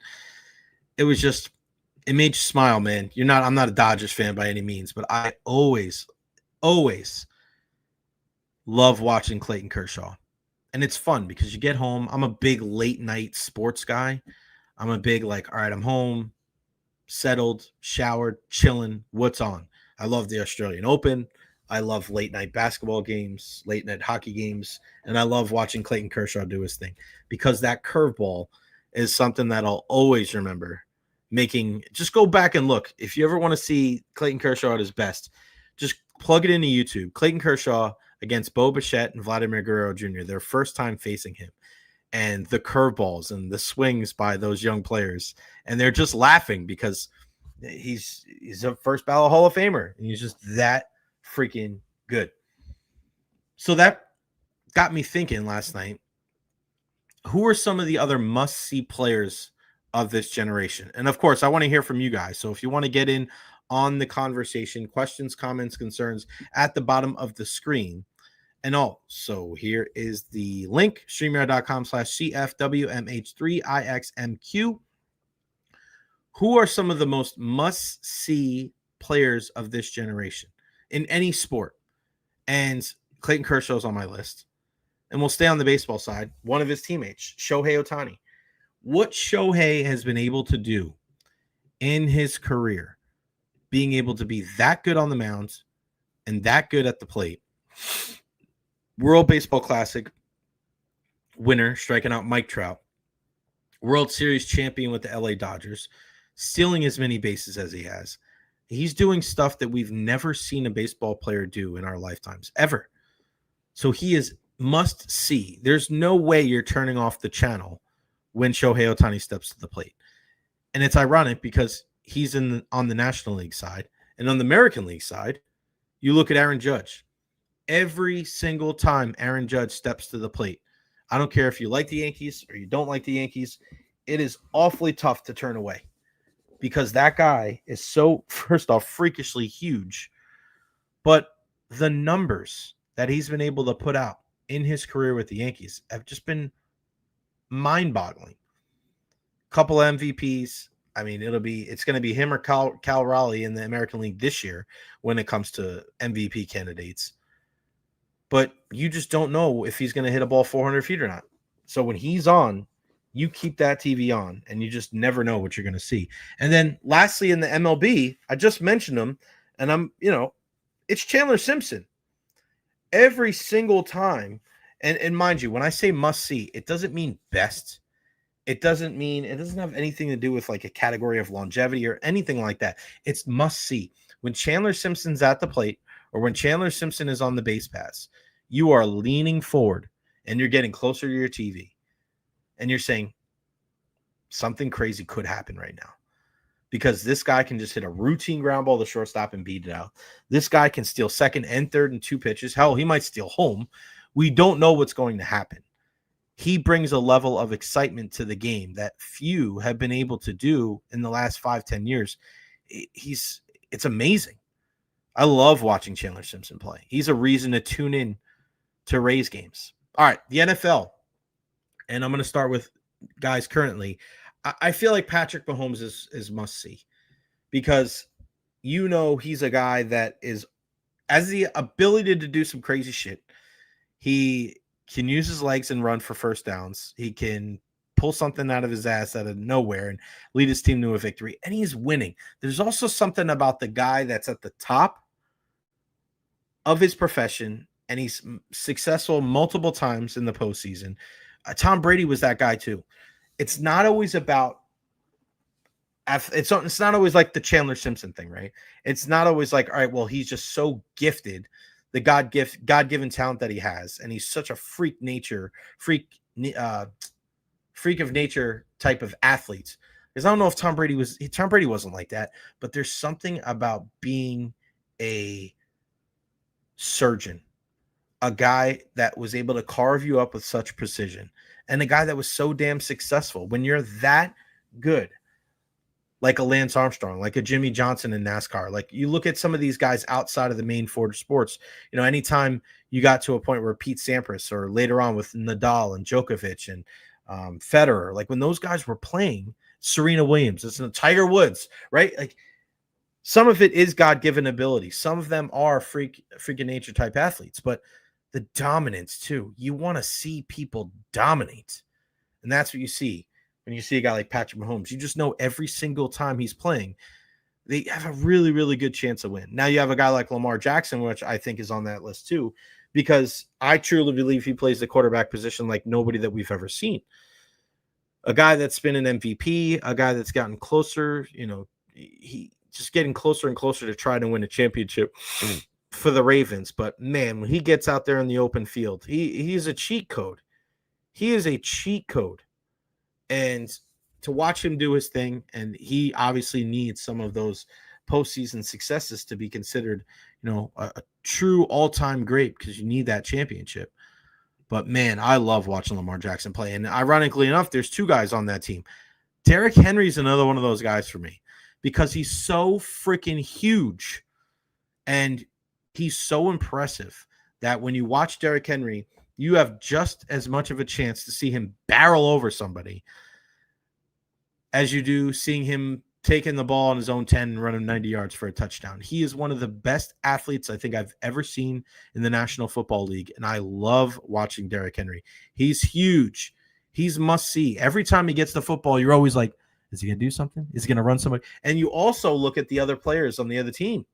it made you smile, man. I'm not a Dodgers fan by any means, but I always love watching Clayton Kershaw. And it's fun because you get home. I'm a big late night sports guy. I'm a big all right, I'm home, settled, showered, chilling. What's on? I love the Australian Open. I love late night basketball games, late night hockey games, and I love watching Clayton Kershaw do his thing because that curveball is something that I'll always remember just go back and look. If you ever want to see Clayton Kershaw at his best, just plug it into YouTube. Clayton Kershaw against Bo Bichette and Vladimir Guerrero Jr., their first time facing him. And the curveballs and the swings by those young players. And they're just laughing because he's a first ballot Hall of Famer. And he's just that freaking good. So that got me thinking last night, who are some of the other must-see players of this generation? And, of course, I want to hear from you guys. So if you want to get in on the conversation, questions, comments, concerns at the bottom of the screen. And also, here is the link, streamer.com/CFWMH3IXMQ. Who are some of the most must-see players of this generation in any sport? And Clayton Kershaw's on my list. And we'll stay on the baseball side. One of his teammates, Shohei Ohtani. What Shohei has been able to do in his career, being able to be that good on the mound and that good at the plate. World Baseball Classic winner, striking out Mike Trout. World Series champion with the LA Dodgers, stealing as many bases as he has. He's doing stuff that we've never seen a baseball player do in our lifetimes, ever. So he is must see. There's no way you're turning off the channel when Shohei Ohtani steps to the plate. And it's ironic because he's on the National League side. And on the American League side, you look at Aaron Judge. Every single time Aaron Judge steps to the plate, I don't care if you like the Yankees or you don't like the Yankees, it is awfully tough to turn away because that guy is so, first off, freakishly huge. But the numbers that he's been able to put out in his career with the Yankees have just been mind-boggling. Couple MVPs. I mean, it's going to be him or Cal Raleigh in the American League this year when it comes to MVP candidates. But you just don't know if he's going to hit a ball 400 feet or not. So when he's on, you keep that TV on, and you just never know what you're going to see. And then lastly, in the MLB, I just mentioned him, and it's Chandler Simpson. Every single time, and mind you, when I say must see, it doesn't mean best. It doesn't have anything to do with like a category of longevity or anything like that. It's must see. When Chandler Simpson's at the plate or when Chandler Simpson is on the base pass, you are leaning forward and you're getting closer to your TV and you're saying something crazy could happen right now because this guy can just hit a routine ground ball to shortstop and beat it out. This guy can steal second and third in 2 pitches. Hell, he might steal home. We don't know what's going to happen. He brings a level of excitement to the game that few have been able to do in the last 5-10 years. It's amazing. I love watching Chandler Simpson play. He's a reason to tune in to Rays games. All right, the NFL. And I'm going to start with guys currently. I feel like Patrick Mahomes is must see because he's a guy that has the ability to do some crazy shit. He can use his legs and run for first downs. He can pull something out of his ass out of nowhere and lead his team to a victory. And he's winning. There's also something about the guy that's at the top of his profession, and he's successful multiple times in the postseason. Tom Brady was that guy too. It's not always about it's not always like the Chandler Simpson thing, right? It's not always like, all right, well, he's just so gifted, the God-given talent that he has, and he's such a freak of nature type of athlete. Because I don't know if Tom Brady wasn't like that, but there's something about being a surgeon, a guy that was able to carve you up with such precision, and a guy that was so damn successful. When you're that good, like a Lance Armstrong, like a Jimmy Johnson in NASCAR. Like you look at some of these guys outside of the main four sports, anytime you got to a point where Pete Sampras or later on with Nadal and Djokovic and Federer, like when those guys were playing, Serena Williams, it's Tiger Woods, right? Like some of it is God-given ability. Some of them are freaking nature type athletes, but the dominance too. You want to see people dominate. And that's what you see. When you see a guy like Patrick Mahomes, you just know every single time he's playing, they have a really, really good chance to win. Now you have a guy like Lamar Jackson, which I think is on that list too, because I truly believe he plays the quarterback position like nobody that we've ever seen. A guy that's been an MVP, a guy that's gotten closer, he just getting closer and closer to trying to win a championship for the Ravens. But man, when he gets out there in the open field, he's a cheat code. He is a cheat code. And to watch him do his thing, and he obviously needs some of those postseason successes to be considered, a true all-time great because you need that championship. But, man, I love watching Lamar Jackson play. And ironically enough, there's 2 guys on that team. Derrick Henry's another one of those guys for me because he's so freaking huge and he's so impressive that when you watch Derrick Henry, you have just as much of a chance to see him barrel over somebody as you do seeing him taking the ball on his own 10 and running 90 yards for a touchdown. He is one of the best athletes I think I've ever seen in the National Football League, and I love watching Derrick Henry. He's huge. He's must-see. Every time he gets the football, you're always like, is he going to do something? Is he going to run somebody? And you also look at the other players on the other team,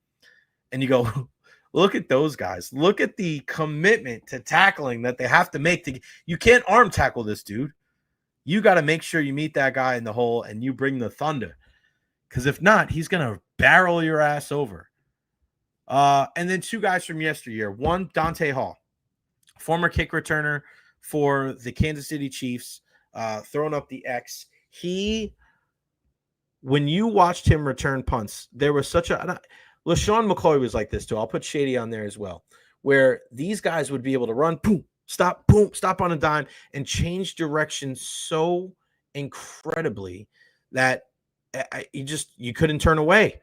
and you go, look at those guys. Look at the commitment to tackling that they have to make. You can't arm tackle this dude. You got to make sure you meet that guy in the hole and you bring the thunder. Because if not, he's going to barrel your ass over. And then 2 guys from yesteryear. One, Dante Hall. former kick returner for the Kansas City Chiefs, throwing up the X. When you watched him return punts, there was such a LaShawn McCoy was like this too. I'll put Shady on there as well, where these guys would be able to run, boom, stop on a dime, and change direction so incredibly that you couldn't turn away.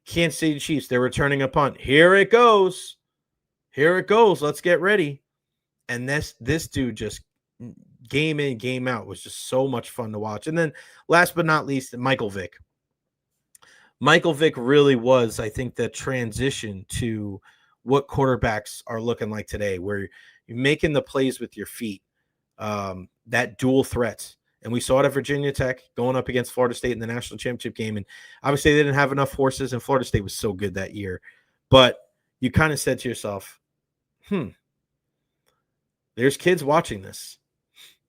Kansas City Chiefs, they're returning a punt. Here it goes. Let's get ready. And this dude just game in, game out was just so much fun to watch. And then last but not least, Michael Vick. Michael Vick really was, I think, the transition to what quarterbacks are looking like today, where you're making the plays with your feet, that dual threat. And we saw it at Virginia Tech going up against Florida State in the national championship game. And obviously they didn't have enough horses, and Florida State was so good that year. But you kind of said to yourself, there's kids watching this.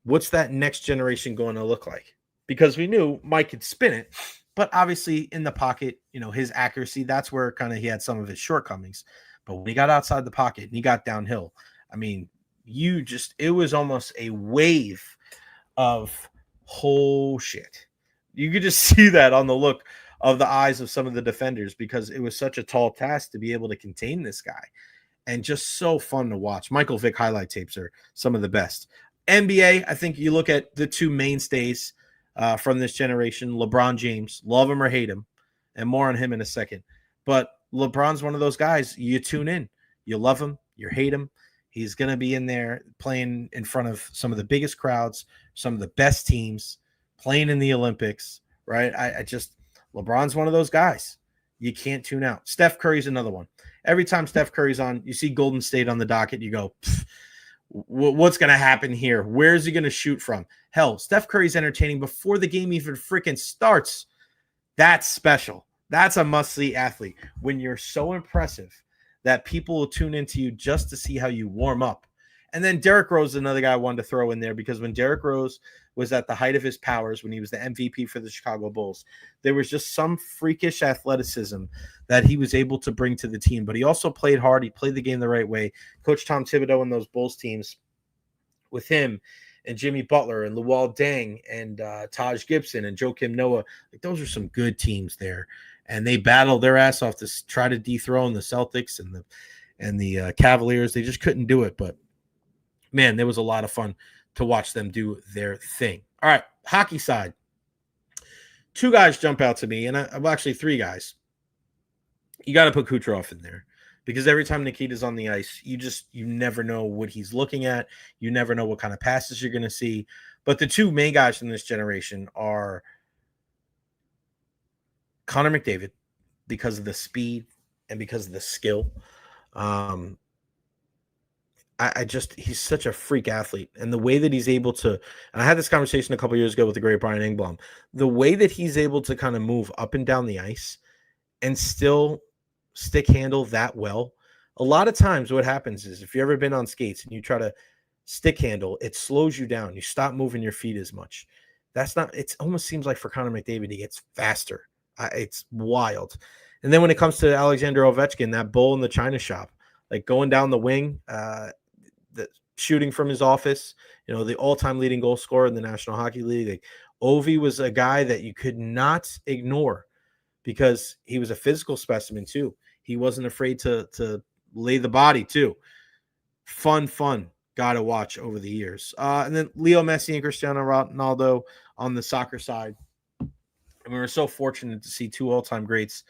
What's that next generation going to look like? Because we knew Mike could spin it, but obviously in the pocket, his accuracy, that's where kind of he had some of his shortcomings. But when he got outside the pocket and he got downhill, I mean, it was almost a wave of whole shit. You could just see that on the look of the eyes of some of the defenders, because it was such a tall task to be able to contain this guy, and just so fun to watch. Michael Vick highlight tapes are some of the best. NBA, I think you look at the two mainstays from this generation, LeBron James, love him or hate him, and more on him in a second. But LeBron's one of those guys, you tune in. You love him, you hate him. He's going to be in there playing in front of some of the biggest crowds, some of the best teams, playing in the Olympics, right? LeBron's one of those guys. You can't tune out. Steph Curry's another one. Every time Steph Curry's on, you see Golden State on the docket, you go, what's going to happen here? Where's he going to shoot from? Hell, Steph Curry's entertaining before the game even freaking starts. That's special. That's a must-see athlete. When you're so impressive that people will tune into you just to see how you warm up. And then Derrick Rose is another guy I wanted to throw in there, because when Derrick Rose was at the height of his powers, when he was the MVP for the Chicago Bulls, there was just some freakish athleticism that he was able to bring to the team. But he also played hard. He played the game the right way. Coach Tom Thibodeau and those Bulls teams with him and Jimmy Butler and Luol Deng and Taj Gibson and Joakim Noah, those are some good teams there. And they battled their ass off to try to dethrone the Celtics and the Cavaliers. They just couldn't do it. But, man, there was a lot of fun to watch them do their thing. All right, hockey side. Two guys jump out to me, and actually three guys. You got to put Kucherov in there, because every time Nikita's on the ice, you never know what he's looking at. You never know what kind of passes you're going to see. But the two main guys from this generation are Connor McDavid, because of the speed and because of the skill. He's such a freak athlete, and the way that he's able to, and I had this conversation a couple years ago with the great Brian Engblom, the way that he's able to kind of move up and down the ice and still stick handle that well. A lot of times what happens is, if you've ever been on skates and you try to stick handle, it slows you down. You stop moving your feet as much. It almost seems like for Connor McDavid, he gets faster. It's wild. And then when it comes to Alexander Ovechkin, that bull in the China shop, like going down the wing, the shooting from his office, the all-time leading goal scorer in the National Hockey League. Like, Ovi was a guy that you could not ignore, because he was a physical specimen too. He wasn't afraid to lay the body too. Fun guy to watch over the years. And then Leo Messi and Cristiano Ronaldo on the soccer side. And we were so fortunate to see two all-time greats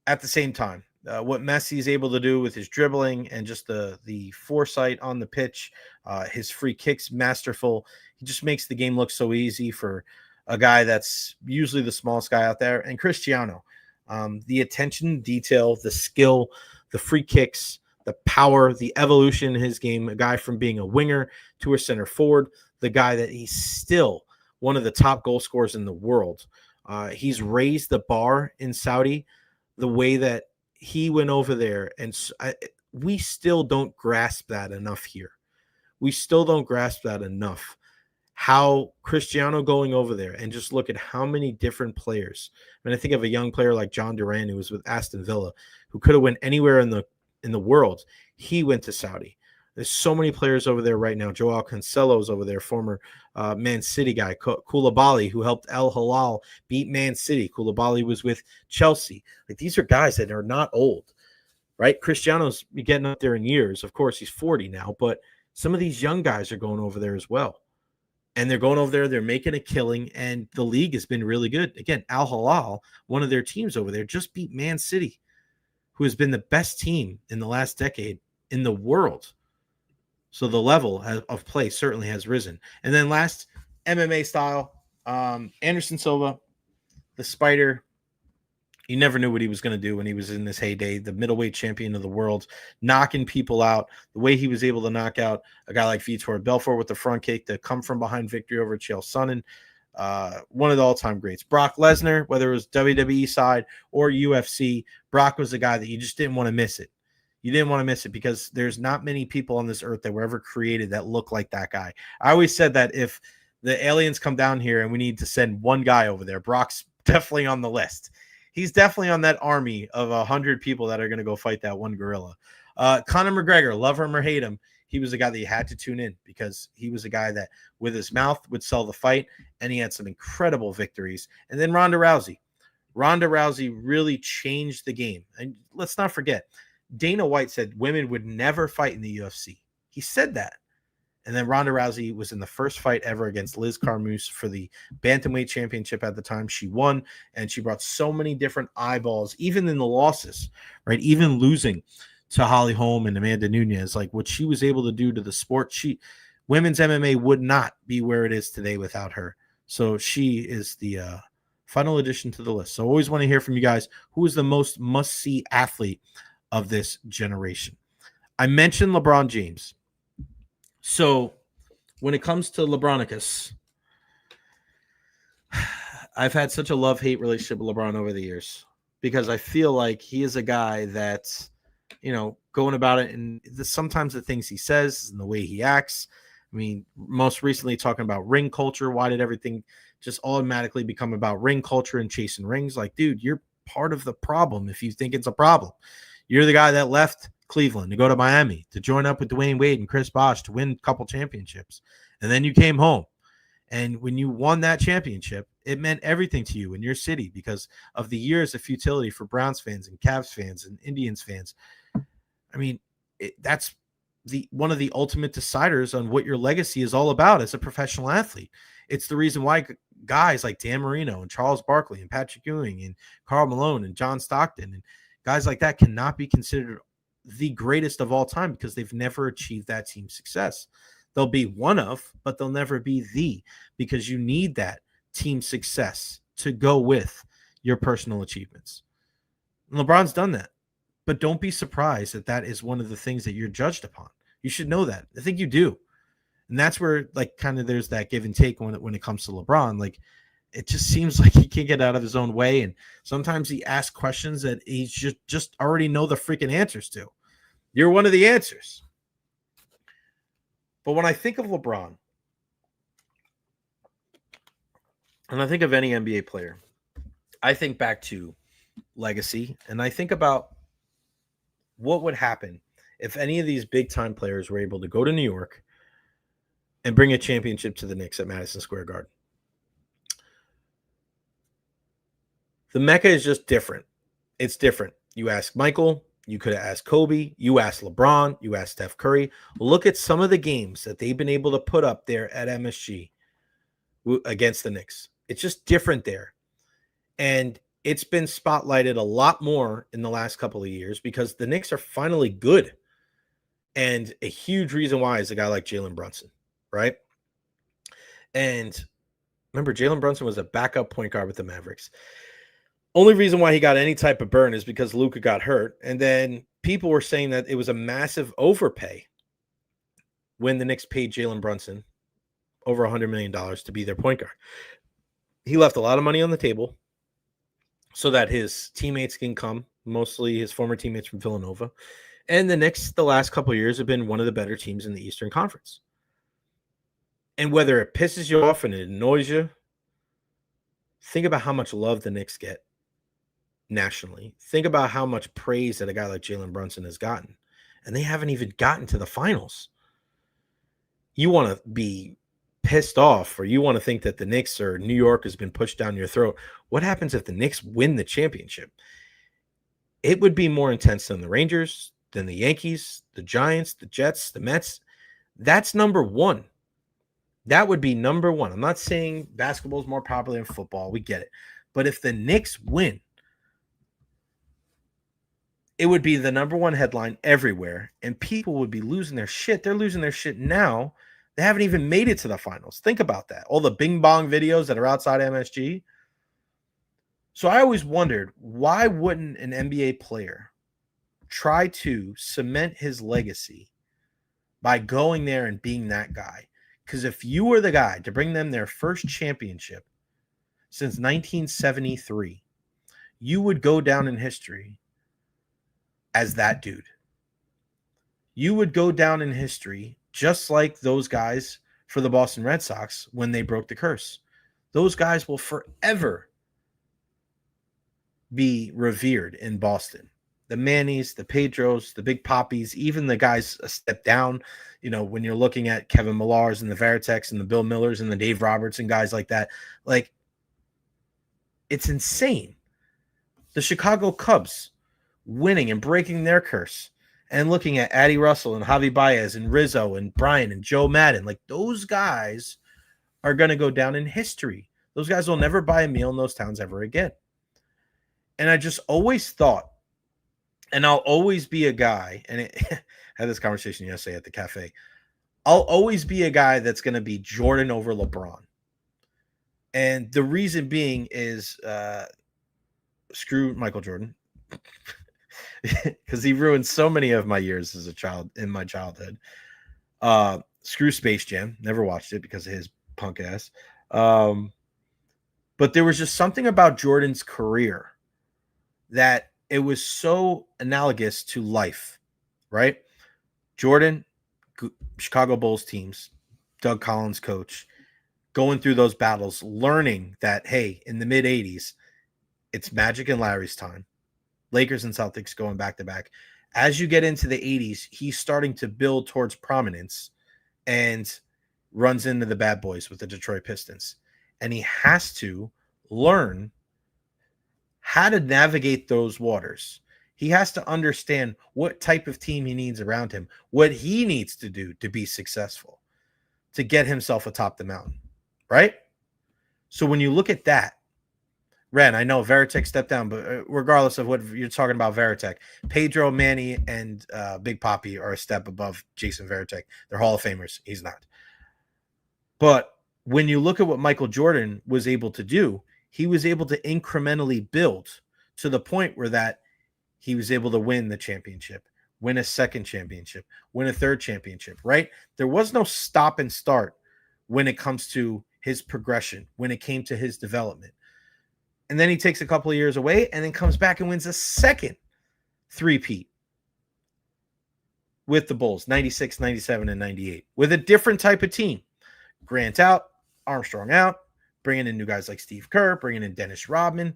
at the same time. What Messi is able to do with his dribbling and just the foresight on the pitch, his free kicks, masterful. He just makes the game look so easy for a guy that's usually the smallest guy out there. And Cristiano, the attention, detail, the skill, the free kicks, the power, the evolution in his game, a guy from being a winger to a center forward, the guy that he's still one of the top goal scorers in the world. He's raised the bar in Saudi the way that he went over there, and we still don't grasp that enough here. We still don't grasp that enough. How Cristiano going over there, and just look at how many different players. I mean, I think of a young player like John Duran, who was with Aston Villa, who could have went anywhere in the world. He went to Saudi. There's so many players over there right now. Joao Cancelo's over there, former Man City guy. Koulibaly, who helped Al Hilal beat Man City. Koulibaly was with Chelsea. Like, these are guys that are not old, right? Cristiano's getting up there in years. Of course, he's 40 now, but some of these young guys are going over there as well. And they're going over there, they're making a killing, and the league has been really good. Again, Al Hilal, one of their teams over there, just beat Man City, who has been the best team in the last decade in the world. So the level of play certainly has risen. And then last, MMA style, Anderson Silva, the Spider. You never knew what he was going to do when he was in this heyday, the middleweight champion of the world, knocking people out. The way he was able to knock out a guy like Vitor Belfort with the front kick, to come from behind victory over Chael Sonnen, one of the all-time greats. Brock Lesnar, whether it was WWE side or UFC, Brock was the guy that you just didn't want to miss it. You didn't want to miss it because there's not many people on this earth that were ever created that look like that guy. I always said that if the aliens come down here and we need to send one guy over there, Brock's definitely on the list. He's definitely on that army of 100 people that are going to go fight that one gorilla. Conor McGregor, love him or hate him, he was a guy that you had to tune in because he was a guy that with his mouth would sell the fight, and he had some incredible victories. And then Ronda Rousey. Ronda Rousey really changed the game. And let's not forget, Dana White said women would never fight in the UFC. He said that. And then Ronda Rousey was in the first fight ever against Liz Carmouche for the Bantamweight Championship at the time. She won, and she brought so many different eyeballs, even in the losses, right? Even losing to Holly Holm and Amanda Nunes, like what she was able to do to the sport. Women's MMA would not be where it is today without her. So she is the final addition to the list. So I always want to hear from you guys. Who is the most must-see athlete of this generation? I mentioned LeBron James. So when it comes to LeBronicus, I've had such a love-hate relationship with LeBron over the years because I feel like he is a guy that's, going about it, and sometimes the things he says and the way he acts. I mean, most recently talking about ring culture. Why did everything just automatically become about ring culture and chasing rings? Like, dude, you're part of the problem if you think it's a problem. You're the guy that left Cleveland to go to Miami to join up with Dwayne Wade and Chris Bosh to win a couple championships. And then you came home. And when you won that championship, it meant everything to you in your city because of the years of futility for Browns fans and Cavs fans and Indians fans. I mean, that's one of the ultimate deciders on what your legacy is all about as a professional athlete. It's the reason why guys like Dan Marino and Charles Barkley and Patrick Ewing and Karl Malone and John Stockton and guys like that cannot be considered the greatest of all time because they've never achieved that team success. They'll be one of, but they'll never be the, because you need that team success to go with your personal achievements. And LeBron's done that, but don't be surprised that that is one of the things that you're judged upon. You should know that. I think you do. And that's where kind of there's that give and take when it comes to LeBron. Like, it just seems like he can't get out of his own way. And sometimes he asks questions that he just already know the freaking answers to. You're one of the answers. But when I think of LeBron, and I think of any NBA player, I think back to legacy, and I think about what would happen if any of these big-time players were able to go to New York and bring a championship to the Knicks at Madison Square Garden. The Mecca is just different. It's different. You ask Michael, you could have asked Kobe, you asked LeBron, you asked Steph Curry. Look at some of the games that they've been able to put up there at MSG against the Knicks. It's just different there. And it's been spotlighted a lot more in the last couple of years because the Knicks are finally good. And a huge reason why is a guy like Jalen Brunson, right? And remember, Jalen Brunson was a backup point guard with the Mavericks. Only reason why he got any type of burn is because Luka got hurt. And then people were saying that it was a massive overpay when the Knicks paid Jalen Brunson over $100 million to be their point guard. He left a lot of money on the table so that his teammates can come, mostly his former teammates from Villanova. And the Knicks, the last couple of years, have been one of the better teams in the Eastern Conference. And whether it pisses you off and it annoys you, think about how much love the Knicks get nationally. Think about how much praise that a guy like Jalen Brunson has gotten. and they haven't even gotten to the finals. You want to be pissed off, or you want to think that the Knicks or New York has been pushed down your throat. What happens if the Knicks win the championship? It would be more intense than the Rangers, than the Yankees, the Giants, the Jets, the Mets. That's number one. That would be number one. I'm not saying basketball is more popular than football. We get it. But if the Knicks win, it would be the number one headline everywhere, and people would be losing their shit. They're losing their shit now. They haven't even made it to the finals. Think about that. All the bing bong videos that are outside MSG. So I always wondered, why wouldn't an NBA player try to cement his legacy by going there and being that guy? Because if you were the guy to bring them their first championship since 1973, you would go down in history as that dude. You would go down in history just like those guys for the Boston Red Sox when they broke the curse. Those guys will forever be revered in Boston. The Mannies, the Pedros, the Big Poppies, even the guys a step down. You know, when you're looking at Kevin Millars and the Veritek's and the Bill Millers and the Dave Roberts and guys like that, like, it's insane. The Chicago Cubs winning and breaking their curse, and looking at Addie Russell and Javi Baez and Rizzo and Brian and Joe Madden, like, those guys are going to go down in history. Those guys will never buy a meal in those towns ever again. And I just always thought, and I'll always be a guy, and I had this conversation yesterday at the cafe, I'll always be a guy that's going to be Jordan over LeBron. And the reason being is screw Michael Jordan, because he ruined so many of my years as a child, in my childhood. Screw Space Jam. Never watched it because of his punk ass. But there was just something about Jordan's career that it was so analogous to life, right? Jordan, Chicago Bulls teams, Doug Collins coach, going through those battles, learning that, hey, in the mid-'80s, it's Magic and Larry's time. Lakers and Celtics going back-to-back. As you get into the 80s, he's starting to build towards prominence and runs into the bad boys with the Detroit Pistons. And he has to learn how to navigate those waters. He has to understand what type of team he needs around him, what he needs to do to be successful, to get himself atop the mountain, right? So when you look at that, Ren, I know Veritek stepped down, but regardless of what you're talking about, Veritek, Pedro, Manny, and Big Poppy are a step above Jason Veritek. They're Hall of Famers. He's not. But when you look at what Michael Jordan was able to do, he was able to incrementally build to the point where that he was able to win the championship, win a second championship, win a third championship, right? There was no stop and start when it comes to his progression, when it came to his development. And then he takes a couple of years away and then comes back and wins a second three-peat with the Bulls, 96, 97, and 98, with a different type of team. Grant out, Armstrong out, bringing in new guys like Steve Kerr, bringing in Dennis Rodman,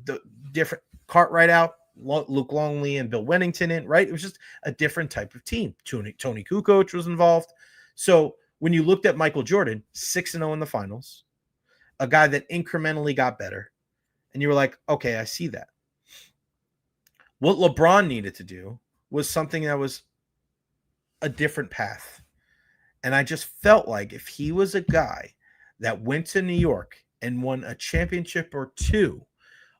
the different Cartwright out, Luke Longley and Bill Wennington in, right? It was just a different type of team. Tony Kukoc was involved. So when you looked at Michael Jordan, 6-0 in the finals, a guy that incrementally got better, and you were like, okay, I see that. What LeBron needed to do was something that was a different path. And I just felt like if he was a guy that went to New York and won a championship or two,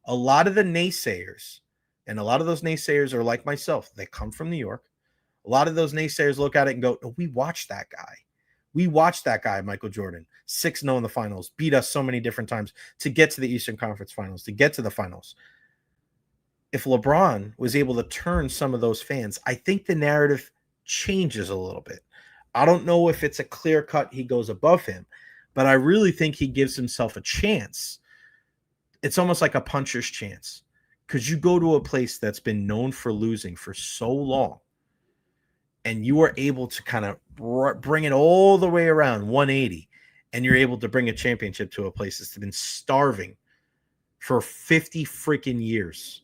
a lot of the naysayers, and a lot of those naysayers are like myself, they come from New York. A lot of those naysayers look at it and go, oh, we watched that guy. We watched that guy, Michael Jordan, 6-0 in the finals, beat us so many different times to get to the Eastern Conference Finals, to get to the finals. If LeBron was able to turn some of those fans, I think the narrative changes a little bit. I don't know if it's a clear cut he goes above him, but I really think he gives himself a chance. It's almost like a puncher's chance, because you go to a place that's been known for losing for so long, and you are able to kind of bring it all the way around 180, and you're able to bring a championship to a place that's been starving for 50 freaking years.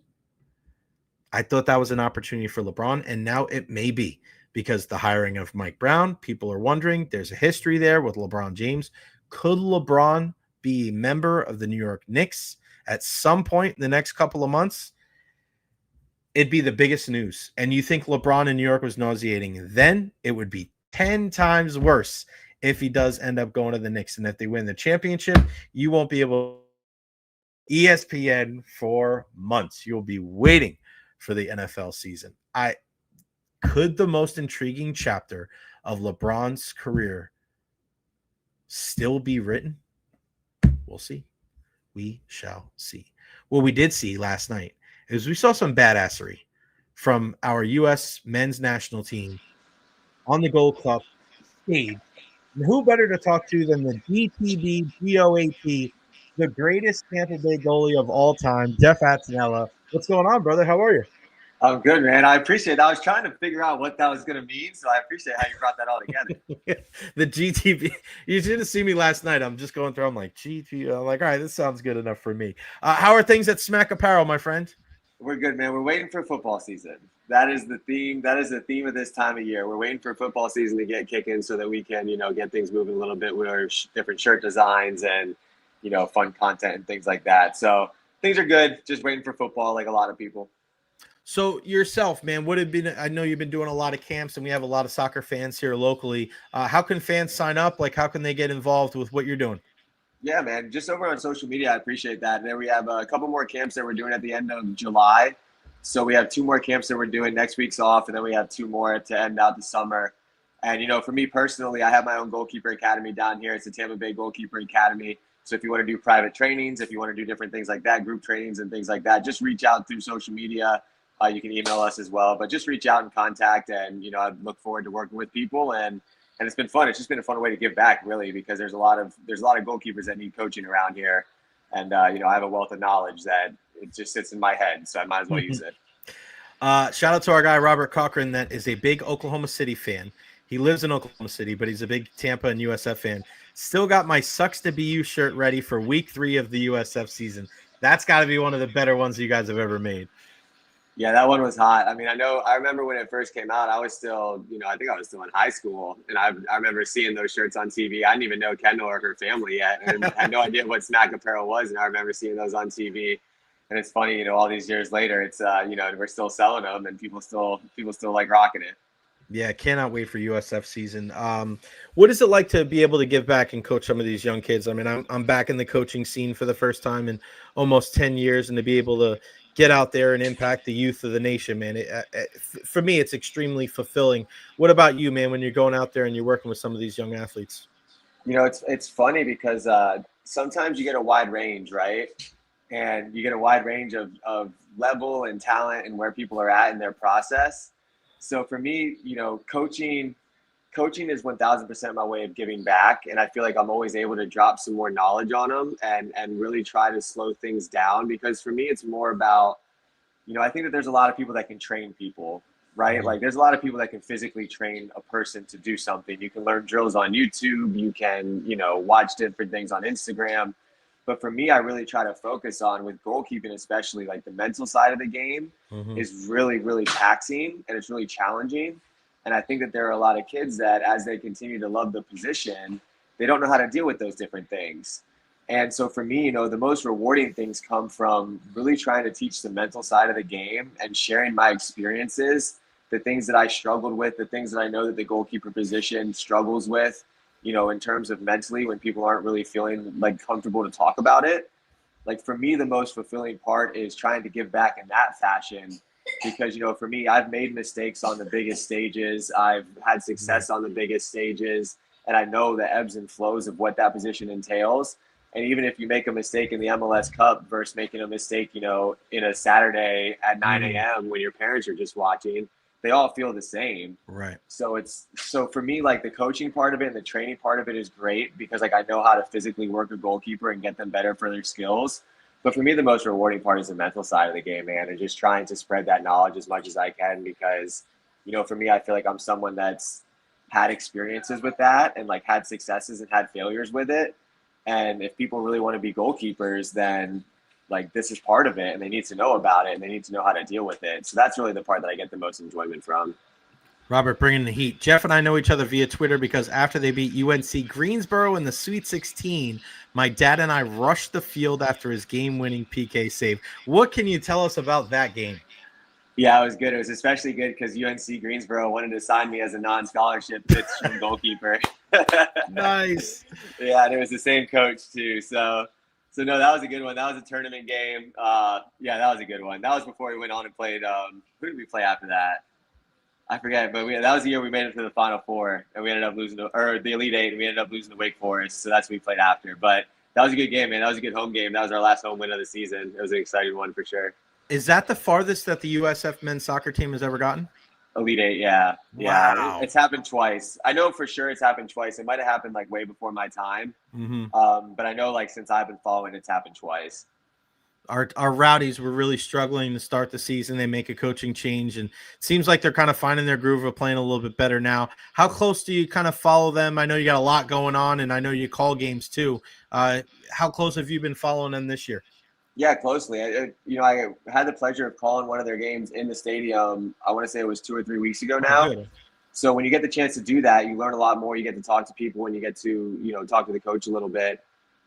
I thought that was an opportunity for LeBron, and now it may be because the hiring of Mike Brown, people are wondering, there's a history there with LeBron James. Could LeBron be a member of the New York Knicks at some point in the next couple of months? It'd be the biggest news. And you think LeBron in New York was nauseating then, it would be 10 times worse if he does end up going to the Knicks. And if they win the championship, you won't be able ESPN for months. You'll be waiting for the NFL season. Could the most intriguing chapter of LeBron's career still be written? We'll see. We shall see. What we did see last night is we saw some badassery from our U.S. men's national team on the Gold Cup stage. And who better to talk to than the GTB GOAT, the greatest Tampa Bay goalie of all time, Jeff Attinella. What's going on, brother? How are you? I'm good, man. I appreciate it. I was trying to figure out what that was going to mean, so I appreciate how you brought that all together. The GTB. You should have seen me last night. I'm just going through. I'm like, GTB. I'm like, all right, this sounds good enough for me. How are things at Smack Apparel, my friend? We're good, man. We're waiting for football season. That is the theme. That is the theme of this time of year. We're waiting for football season to get kicking so that we can, get things moving a little bit with our different shirt designs and, fun content and things like that. So things are good. Just waiting for football, like a lot of people. So yourself, man, would have been, I know you've been doing a lot of camps and we have a lot of soccer fans here locally. How can fans sign up? Like, how can they get involved with what you're doing? Yeah, man, just over on social media. I appreciate that. And then we have a couple more camps that we're doing at the end of July. So we have 2 more camps that we're doing. Next week's off, and then we have 2 more to end out the summer. And, for me personally, I have my own goalkeeper academy down here. It's the Tampa Bay Goalkeeper Academy. So if you want to do private trainings, if you want to do different things like that, group trainings and things like that, just reach out through social media. You can email us as well, but just reach out and contact. And, I look forward to working with people. And it's been fun. It's just been a fun way to give back, really, because there's a lot of goalkeepers that need coaching around here. And, I have a wealth of knowledge that it just sits in my head. So I might as well use it. Shout out to our guy, Robert Cochran, that is a big Oklahoma City fan. He lives in Oklahoma City, but he's a big Tampa and USF fan. Still got my Sucks to Be You shirt ready for week 3 of the USF season. That's got to be one of the better ones you guys have ever made. Yeah, that one was hot. I mean, I remember when it first came out, I was still, I think I was still in high school. And I remember seeing those shirts on TV. I didn't even know Kendall or her family yet. And I had no idea what Smack Apparel was. And I remember seeing those on TV. And it's funny, all these years later, it's, we're still selling them and people still like rocking it. Yeah, cannot wait for USF season. What is it like to be able to give back and coach some of these young kids? I mean, I'm back in the coaching scene for the first time in almost 10 years, and to be able to get out there and impact the youth of the nation, man. For me, it's extremely fulfilling. What about you, man, when you're going out there and you're working with some of these young athletes? It's funny because sometimes you get a wide range, right? And you get a wide range of level and talent and where people are at in their process. So for me, coaching is 1000% my way of giving back. And I feel like I'm always able to drop some more knowledge on them and really try to slow things down, because for me, it's more about, I think that there's a lot of people that can train people, right? Mm-hmm. Like there's a lot of people that can physically train a person to do something. You can learn drills on YouTube. You can, watch different things on Instagram. But for me, I really try to focus on, with goalkeeping especially, like the mental side of the game is really, really taxing and it's really challenging. And I think that there are a lot of kids that, as they continue to love the position, they don't know how to deal with those different things. And so for me, the most rewarding things come from really trying to teach the mental side of the game and sharing my experiences, the things that I struggled with, the things that I know that the goalkeeper position struggles with, in terms of mentally, when people aren't really feeling like comfortable to talk about it. Like for me, the most fulfilling part is trying to give back in that fashion, because, for me, I've made mistakes on the biggest stages. I've had success on the biggest stages, and I know the ebbs and flows of what that position entails. And even if you make a mistake in the MLS Cup versus making a mistake, in a Saturday at 9 a.m. when your parents are just watching, they all feel the same. Right. So for me, like the coaching part of it and the training part of it is great, because like I know how to physically work a goalkeeper and get them better for their skills. But for me, the most rewarding part is the mental side of the game, man, and just trying to spread that knowledge as much as I can, because, for me, I feel like I'm someone that's had experiences with that and like had successes and had failures with it. And if people really want to be goalkeepers, then like this is part of it, and they need to know about it, and they need to know how to deal with it. So that's really the part that I get the most enjoyment from. Robert bringing the heat. Jeff and I know each other via Twitter because after they beat UNC Greensboro in the Sweet 16, my dad and I rushed the field after his game-winning PK save. What can you tell us about that game? Yeah, it was good. It was especially good because UNC Greensboro wanted to sign me as a non-scholarship fifth string goalkeeper. Nice. Yeah, and it was the same coach too. So no, that was a good one. That was a tournament game. Yeah, that was a good one. That was before we went on and played. Who did we play after that? I forget, but that was the year we made it to the Final Four, and we ended up losing or the Elite Eight, and we ended up losing to Wake Forest. So that's what we played after. But that was a good game, man. That was a good home game. That was our last home win of the season. It was an exciting one for sure. Is that the farthest that the USF men's soccer team has ever gotten? Elite Eight, yeah. Wow. It's happened twice. I know for sure it's happened twice. It might have happened like way before my time. But I know like since I've been following, it's happened twice. Our Rowdies were really struggling to start the season. They make a coaching change, and it seems like they're kind of finding their groove of playing a little bit better now. How close do you kind of follow them? I know you got a lot going on, and I know you call games too. How close have you been following them this year? Yeah, closely. I had the pleasure of calling one of their games in the stadium. I want to say it was 2 or 3 weeks ago now. Good. So when you get the chance to do that, you learn a lot more. You get to talk to people, and you get to, talk to the coach a little bit.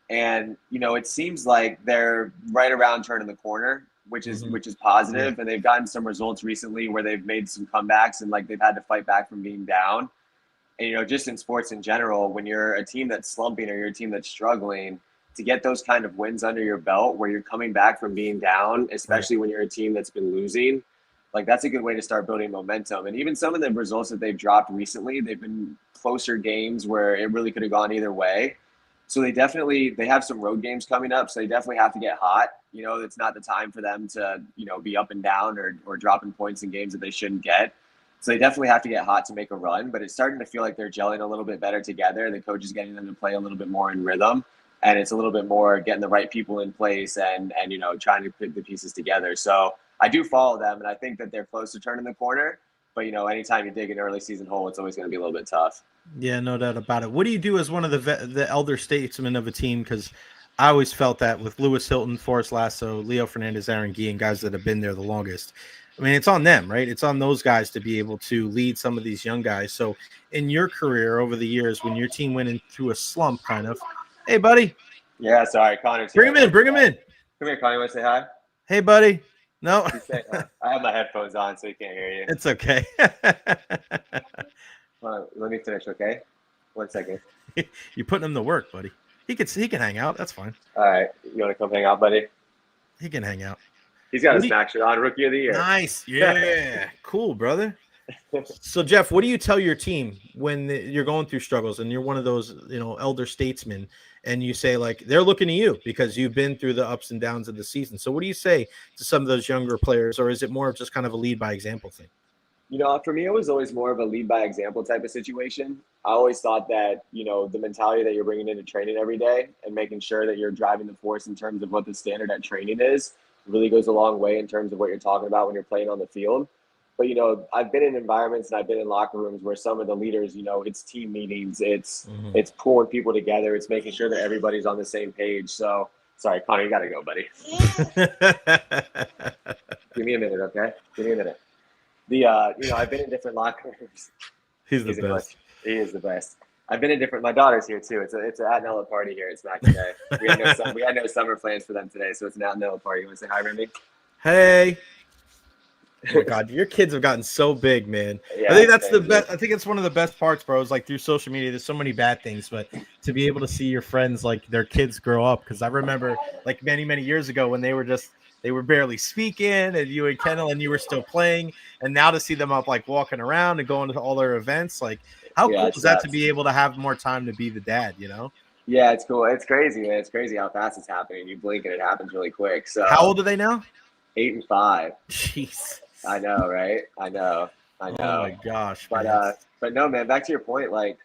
And, it seems like they're right around turning the corner, which is positive. Yeah. And they've gotten some results recently where they've made some comebacks and like they've had to fight back from being down. And, just in sports in general, when you're a team that's slumping or you're a team that's struggling, to get those kind of wins under your belt where you're coming back from being down, especially when you're a team that's been losing, like that's a good way to start building momentum. And even some of the results that they've dropped recently, they've been closer games where it really could have gone either way. So they have some road games coming up. So they definitely have to get hot. It's not the time for them to, be up and down or dropping points in games that they shouldn't get. So they definitely have to get hot to make a run, but it's starting to feel like they're gelling a little bit better together. The coach is getting them to play a little bit more in rhythm. And it's a little bit more getting the right people in place and trying to put the pieces together. So I do follow them, and I think that they're close to turning the corner. But, anytime you dig an early season hole, it's always going to be a little bit tough. Yeah, no doubt about it. What do you do as one of the elder statesmen of a team? Because I always felt that with Lewis Hilton, Forrest Lasso, Leo Fernandez, Aaron Gee, and guys that have been there the longest. I mean, it's on them, right? It's on those guys to be able to lead some of these young guys. So in your career over the years, when your team went through a slump kind of, hey, buddy. Yeah, sorry, Connor. Bring him in. Bring him in. Come here, Connor. You want to say hi? Hey, buddy. No. I have my headphones on, so he can't hear you. It's okay. Let me finish, okay? 1 second. You're putting him to work, buddy. He can hang out. That's fine. All right. You want to come hang out, buddy? He can hang out. He's got a snack shirt on, Rookie of the Year. Nice. Yeah. Cool, brother. So, Jeff, what do you tell your team when you're going through struggles and you're one of those, elder statesmen, and you say, like, they're looking to you because you've been through the ups and downs of the season. So what do you say to some of those younger players, or is it more of just kind of a lead by example thing? For me, it was always more of a lead by example type of situation. I always thought that, the mentality that you're bringing into training every day and making sure that you're driving the force in terms of what the standard at training is really goes a long way in terms of what you're talking about when you're playing on the field. But, I've been in environments and I've been in locker rooms where some of the leaders, it's team meetings, it's pulling people together, it's making sure that everybody's on the same page. So, sorry, Connor, you got to go, buddy. Give me a minute, okay? Give me a minute. I've been in different locker rooms. He's the best. He is the best. I've been in my daughter's here too. It's an Attinella party here at Smack today. We had no summer plans for them today, so it's an Attinella party. You want to say hi, Remy? Hey. Oh my God, your kids have gotten so big, man. Yeah, I think that's the best. I think it's one of the best parts, bro. Is like through social media, there's so many bad things, but to be able to see your friends, like their kids grow up. Because I remember, like many years ago, when they were barely speaking, and you and Kendall, and you were still playing, and now to see them up, like walking around and going to all their events, like how cool is that to be able to have more time to be the dad, Yeah, it's cool. It's crazy, man. It's crazy how fast it's happening. You blink and it happens really quick. So how old are they now? 8 and 5. Jeez. I know, right? I know. Oh my gosh. But no, man, back to your point, like,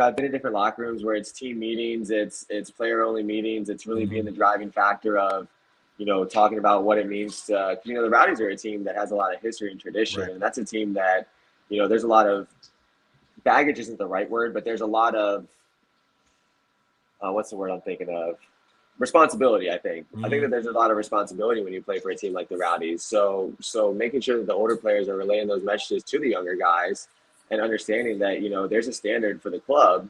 I've been in different locker rooms where it's team meetings, it's player only meetings, it's really being the driving factor of, talking about what it means to, the Rowdies are a team that has a lot of history and tradition. Right. And that's a team that, there's a lot of baggage isn't the right word, but there's a lot of, what's the word I'm thinking of? responsibility. I think Mm-hmm. I think that there's a lot of responsibility when you play for a team like the Rowdies. So making sure that the older players are relaying those messages to the younger guys and understanding that, you know, there's a standard for the club.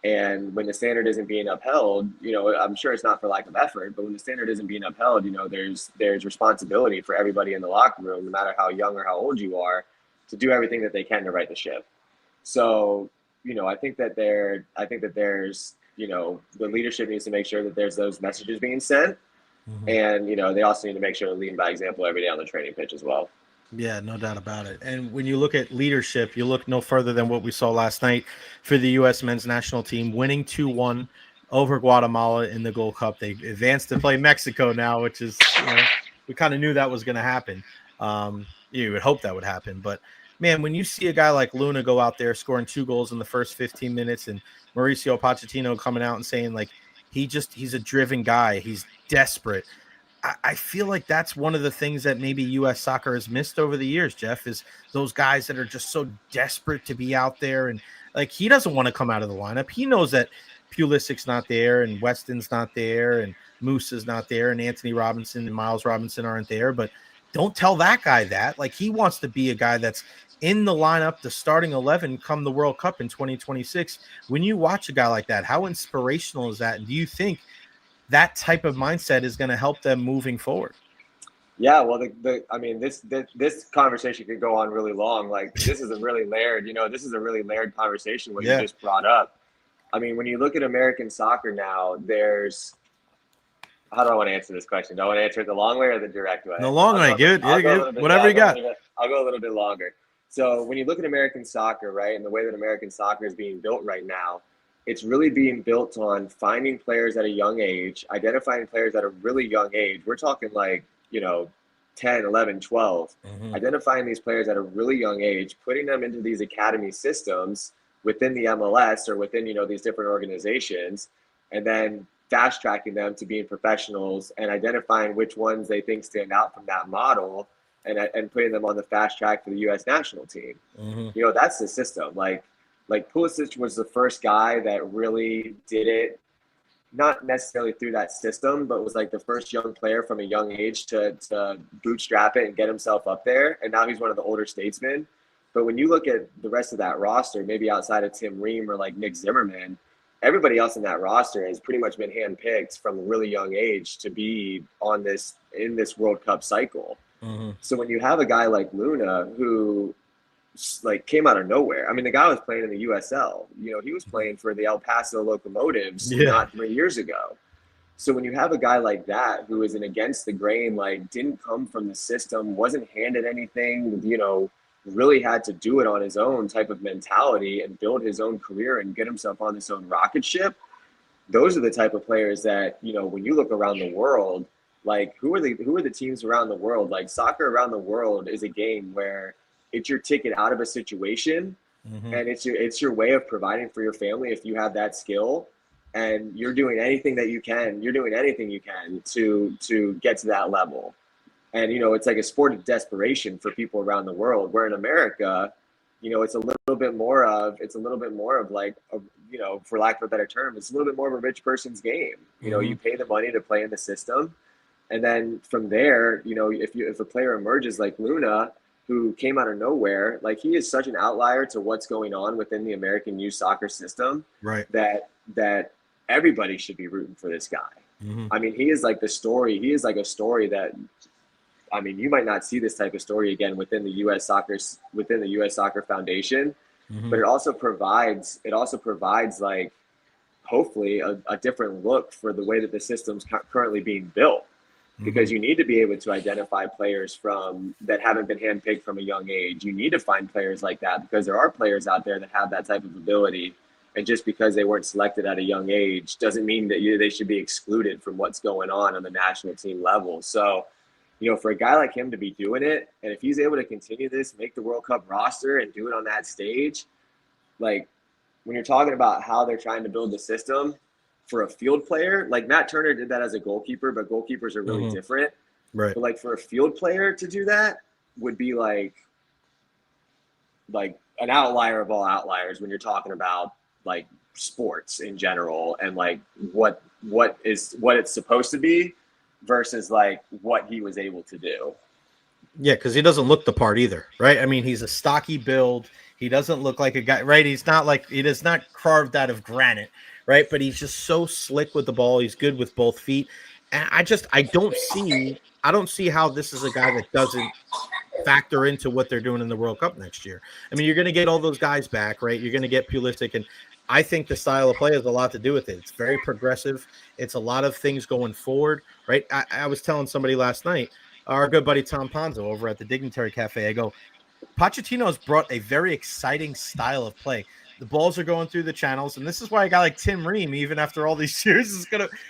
And when the standard isn't being upheld, you know, I'm sure it's not for lack of effort, but when the standard isn't being upheld, you know, there's responsibility for everybody in the locker room, no matter how young or how old you are, to do everything that they can to right the ship. So, you know, I think that there's, you know, the leadership needs to make sure that there's those messages being sent. Mm-hmm. And, you know, they also need to make sure they're leading by example every day on the training pitch as well. Yeah, no doubt about it. And when you look at leadership, you look no further than what we saw last night for the U.S. men's national team, winning 2-1 over Guatemala in the Gold Cup. They advanced to play Mexico now, which is, you know, we kind of knew that was going to happen. You would hope that would happen. But, man, when you see a guy like Luna go out there scoring 2 goals in the first 15 minutes and Mauricio Pochettino coming out and saying, like, he's a driven guy. He's desperate. I feel like that's one of the things that maybe U.S. soccer has missed over the years, Jeff, is those guys that are just so desperate to be out there. And like, he doesn't want to come out of the lineup. He knows that Pulisic's not there and Weston's not there and Moose is not there and Anthony Robinson and Miles Robinson aren't there. But don't tell that guy that. Like, he wants to be a guy that's in the lineup, the starting 11 come the World Cup in 2026. When you watch a guy like that, how inspirational is that? And do you think that type of mindset is going to help them moving forward? Yeah, well, I mean, this conversation could go on really long. Like, this is a really layered, you know, this is a really layered conversation, what you just brought up. I mean, when you look at American soccer now, there's, how do I want to answer this question? Do I want to answer it the long way or the direct way? The long way, good. Whatever you got. I'll go a little bit longer. So when you look at American soccer, right, and the way that American soccer is being built right now, it's really being built on finding players at a young age, identifying players at a really young age. We're talking like, you know, 10, 11, 12, identifying these players at a really young age, putting them into these academy systems within the MLS or within, you know, these different organizations, and then fast tracking them to being professionals and identifying which ones they think stand out from that model and putting them on the fast track for the U.S. national team. You know, that's the system. Like Pulisic was the first guy that really did it, not necessarily through that system, but was like the first young player from a young age to bootstrap it and get himself up there. And now he's one of the older statesmen. But when you look at the rest of that roster, maybe outside of Tim Ream or like Nick Zimmerman, everybody else in that roster has pretty much been handpicked from a really young age to be in this World Cup cycle. So when you have a guy like Luna who like came out of nowhere. I mean, the guy was playing in the USL. You know, he was playing for the El Paso Locomotives not 3 years ago. So when you have a guy like that who is an against the grain, like didn't come from the system, wasn't handed anything, you know, really had to do it on his own type of mentality and build his own career and get himself on his own rocket ship. Those are the type of players that, you know, when you look around the world, like who are the teams around the world? Like soccer around the world is a game where it's your ticket out of a situation, and it's your way of providing for your family if you have that skill, and you're doing anything that you can. You're doing anything you can to get to that level. And you know, it's like a sport of desperation for people around the world. Where in America, you know, it's a little bit more of like, you know, for lack of a better term, it's a little bit more of a rich person's game. You know, you pay the money to play in the system, and then from there, you know, if a player emerges like Luna, who came out of nowhere, like he is such an outlier to what's going on within the American youth soccer system, right? That everybody should be rooting for this guy. I mean, he is like the story. He is like a story that, I mean, you might not see this type of story again within the U.S. Soccer Foundation, but it also provides like hopefully a different look for the way that the system's currently being built. Because you need to be able to identify players that haven't been handpicked from a young age. You need to find players like that because there are players out there that have that type of ability. And just because they weren't selected at a young age doesn't mean that they should be excluded from what's going on the national team level. So, you know, for a guy like him to be doing it, and if he's able to continue this, make the World Cup roster and do it on that stage, like when you're talking about how they're trying to build the system, for a field player, like Matt Turner did that as a goalkeeper, but goalkeepers are really different. Right. But like for a field player to do that would be like an outlier of all outliers when you're talking about like sports in general and like what what it's supposed to be versus like what he was able to do. Yeah, because he doesn't look the part either, right? I mean, he's a stocky build. He doesn't look like a guy, right? He's not like, he is not carved out of granite, right? But he's just so slick with the ball. He's good with both feet. And I don't see how this is a guy that doesn't factor into what they're doing in the World Cup next year. I mean, you're going to get all those guys back, right? You're going to get Pulisic, and I think the style of play has a lot to do with it. It's very progressive. It's a lot of things going forward, right? I was telling somebody last night, our good buddy Tom Ponzo over at the Dignitary Cafe, I go, Pochettino has brought a very exciting style of play. The balls are going through the channels, and this is why a guy like Tim Ream, even after all these years,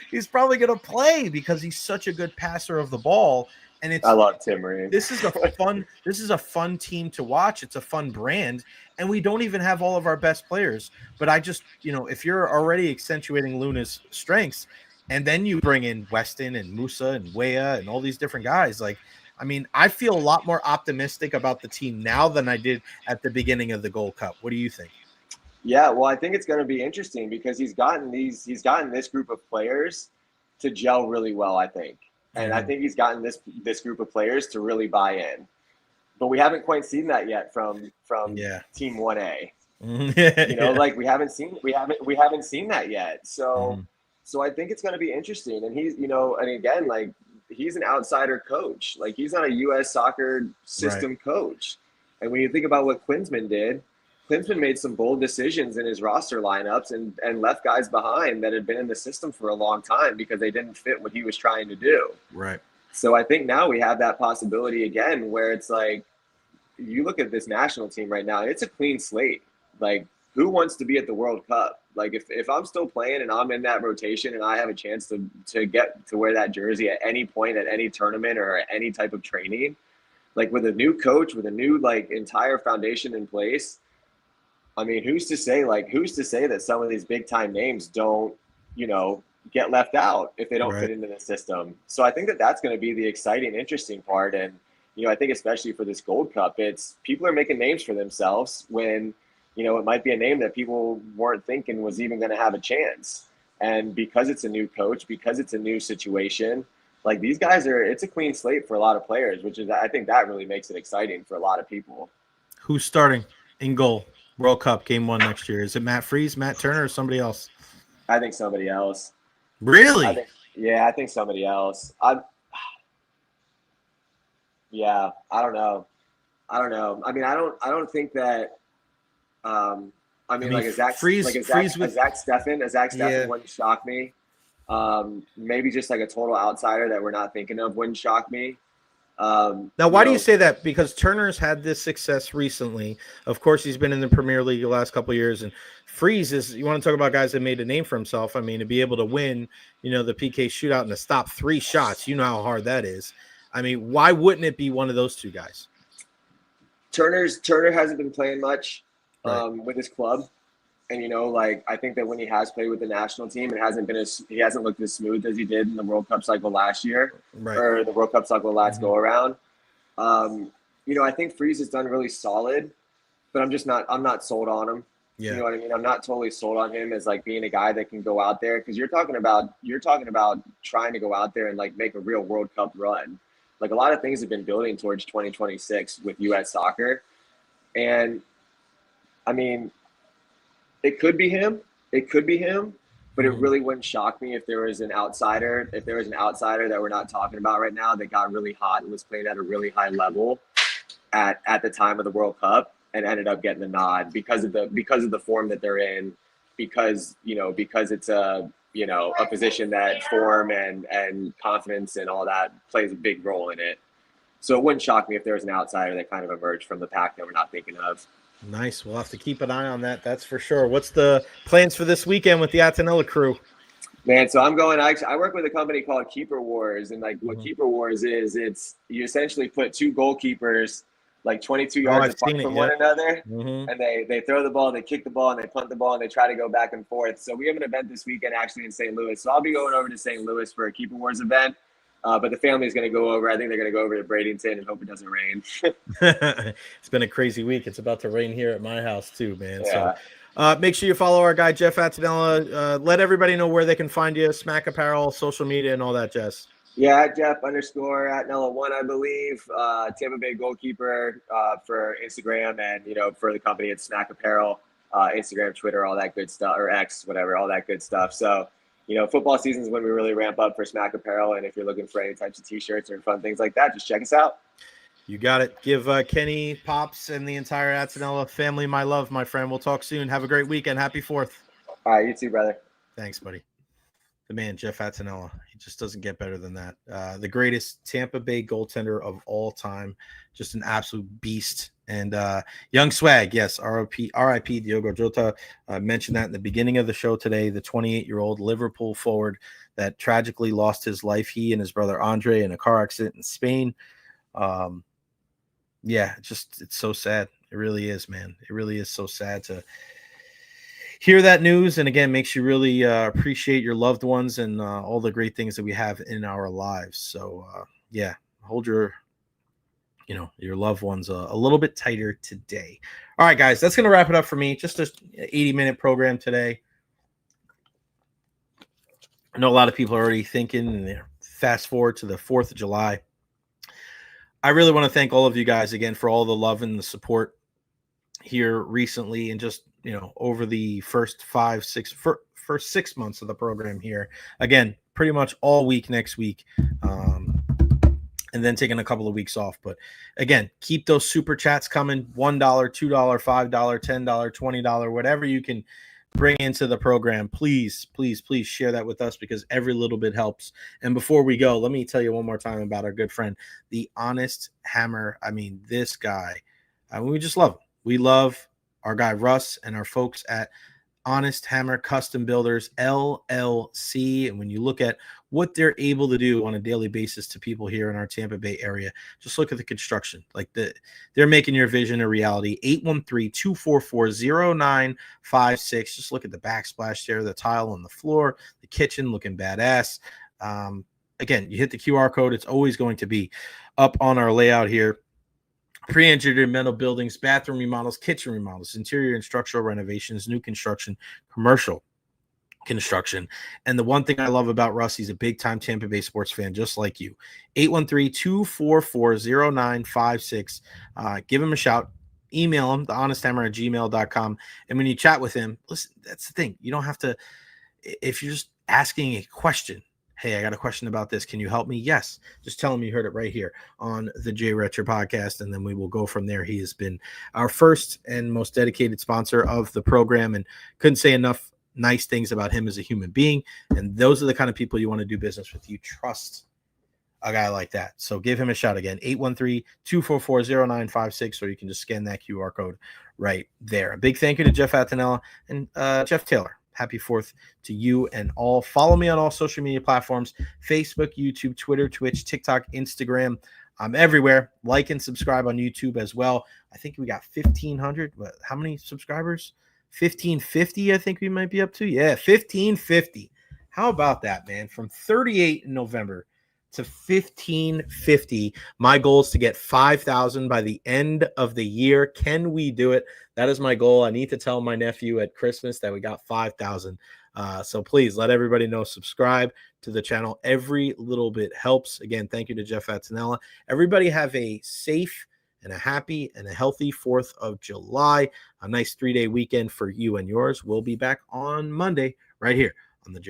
he's probably gonna play because he's such a good passer of the ball. And I love Tim Ream. This is a fun team to watch. It's a fun brand, and we don't even have all of our best players. But I just, if you're already accentuating Luna's strengths, and then you bring in Weston and Musa and Weah and all these different guys, I feel a lot more optimistic about the team now than I did at the beginning of the Gold Cup. What do you think? Yeah, well, I think it's going to be interesting because he's gotten this group of players to gel really well, I think. And I think he's gotten this group of players to really buy in. But we haven't quite seen that yet from Team 1A. We haven't seen that yet. So I think it's going to be interesting. And he's, and again, he's an outsider coach. Like, he's not a U.S. soccer system coach. And when you think about what Klinsmann did, Klinsmann made some bold decisions in his roster lineups and left guys behind that had been in the system for a long time because they didn't fit what he was trying to do. Right. So I think now we have that possibility again where it's like, you look at this national team right now, it's a clean slate. Like, who wants to be at the World Cup? Like, if I'm still playing and I'm in that rotation and I have a chance to get to wear that jersey at any point, at any tournament or at any type of training, like with a new coach, with a new entire foundation in place, I mean, who's to say that some of these big time names don't, get left out if they don't fit into the system? So I think that's going to be the exciting, interesting part. And, I think especially for this Gold Cup, it's people are making names for themselves when, it might be a name that people weren't thinking was even going to have a chance. And because it's a new coach, because it's a new situation, like these guys it's a clean slate for a lot of players, which is, I think that really makes it exciting for a lot of people. Who's starting in goal? World Cup Game 1 next year. Is it Matt Freese, Matt Turner, or somebody else? I think somebody else. Really? I think somebody else. I don't know. I mean, I don't think that. Like a Zach Steffen wouldn't shock me. Maybe just like a total outsider that we're not thinking of wouldn't shock me. Now, why do you say that? Because Turner's had this success recently. Of course, he's been in the Premier League the last couple of years. And Freese is, you want to talk about guys that made a name for himself. I mean, to be able to win, the PK shootout and to stop 3 shots, you know how hard that is. I mean, why wouldn't it be one of those two guys? Turner hasn't been playing much with his club. And, I think that when he has played with the national team, he hasn't looked as smooth as he did in the World Cup cycle last year or the World Cup cycle last go around. I think Freese has done really solid, but I'm not sold on him. Yeah. You know what I mean? I'm not totally sold on him as being a guy that can go out there, because you're talking about trying to go out there and make a real World Cup run. Like, a lot of things have been building towards 2026 with U.S. soccer. And I mean, it could be him, but it really wouldn't shock me if there was an outsider that we're not talking about right now that got really hot and was playing at a really high level at the time of the World Cup and ended up getting the nod because of the form that they're in, because it's a position that form and confidence and all that plays a big role in it. So it wouldn't shock me if there was an outsider that kind of emerged from the pack that we're not thinking of. Nice. We'll have to keep an eye on that. That's for sure. What's the plans for this weekend with the Attinella crew? Man, so I work with a company called Keeper Wars, and what Keeper Wars is, it's you essentially put 2 goalkeepers 22 yards apart from one another, and they throw the ball, they kick the ball, and they punt the ball, and they try to go back and forth. So we have an event this weekend actually in St. Louis. So I'll be going over to St. Louis for a Keeper Wars event. But the family is going to go over. I think they're going to go over to Bradenton and hope it doesn't rain. It's been a crazy week. It's about to rain here at my house too, man. Yeah. So Make sure you follow our guy, Jeff Attinella. Let everybody know where they can find you, Smack Apparel, social media, and all that jazz. Yeah, at Jeff_Attinella1, I believe. Tampa Bay goalkeeper for Instagram, and for the company it's Smack Apparel, Instagram, Twitter, all that good stuff, or X, whatever, all that good stuff. So, football season is when we really ramp up for Smack Apparel, and if you're looking for any types of t-shirts or fun things like that, just check us out. You got it. Give Kenny, Pops, and the entire Attinella family my love, my friend. We'll talk soon. Have a great weekend. Happy 4th. All right, you too, brother. Thanks, buddy. The man, Jeff Attinella. He just doesn't get better than that. The greatest Tampa Bay goaltender of all time. Just an absolute beast. And young swag, yes, R.I.P. Diogo Jota. I mentioned that in the beginning of the show today. The 28-year-old Liverpool forward that tragically lost his life, he and his brother Andre, in a car accident in Spain. Yeah, it's so sad. It really is, man. It really is so sad to hear that news. And again, makes you really appreciate your loved ones and all the great things that we have in our lives. So yeah, hold your loved ones a little bit tighter today. All right, guys, that's going to wrap it up for me. Just a 80-minute program today. I know a lot of people are already thinking and they're fast forward to the 4th of July. I really want to thank all of you guys again for all the love and the support here recently, and just over the first 6 months of the program here. Again, pretty much all week next week, and then taking a couple of weeks off. But again, keep those super chats coming: $1, $2, $5, $10, $20, whatever you can bring into the program. Please, please, please share that with us, because every little bit helps. And before we go, let me tell you one more time about our good friend, the Honest Hammer. I mean, this guy, we just love him. We love our guy Russ and our folks at Honest Hammer Custom Builders LLC. And when you look at what they're able to do on a daily basis to people here in our Tampa Bay area, just look at the construction. They're making your vision a reality. 813-244-0956. Just look at the backsplash there, the tile on the floor, the kitchen looking badass. Again, you hit the QR code. It's always going to be up on our layout here. Pre-engineered metal buildings, bathroom remodels, kitchen remodels, interior and structural renovations, new construction, commercial construction. And the one thing I love about Russ, he's a big-time Tampa Bay sports fan, just like you. 813-244-0956. Give him a shout. Email him, thehonesthammer@gmail.com. And when you chat with him, listen, that's the thing. You don't have to, if you're just asking a question, hey, I got a question about this, can you help me? Yes. Just tell him you heard it right here on the Recher podcast, and then we will go from there. He has been our first and most dedicated sponsor of the program, and couldn't say enough nice things about him as a human being. And those are the kind of people you want to do business with. You trust a guy like that. So give him a shout again, 813-244-0956, or you can just scan that QR code right there. A big thank you to Jeff Attinella and Jeff Taylor. Happy 4th to you and all. Follow me on all social media platforms: Facebook, YouTube, Twitter, Twitch, TikTok, Instagram. I'm everywhere. Like and subscribe on YouTube as well. I think we got 1,500. How many subscribers? 1,550, I think we might be up to. Yeah, 1,550. How about that, man? From 38 in November to 1,550. My goal is to get 5,000 by the end of the year. Can we do it? That is my goal. I need to tell my nephew at Christmas that we got 5,000. So please let everybody know. Subscribe to the channel. Every little bit helps. Again, thank you to Jeff Attinella. Everybody have a safe and a happy and a healthy 4th of July. A nice 3-day weekend for you and yours. We'll be back on Monday right here on the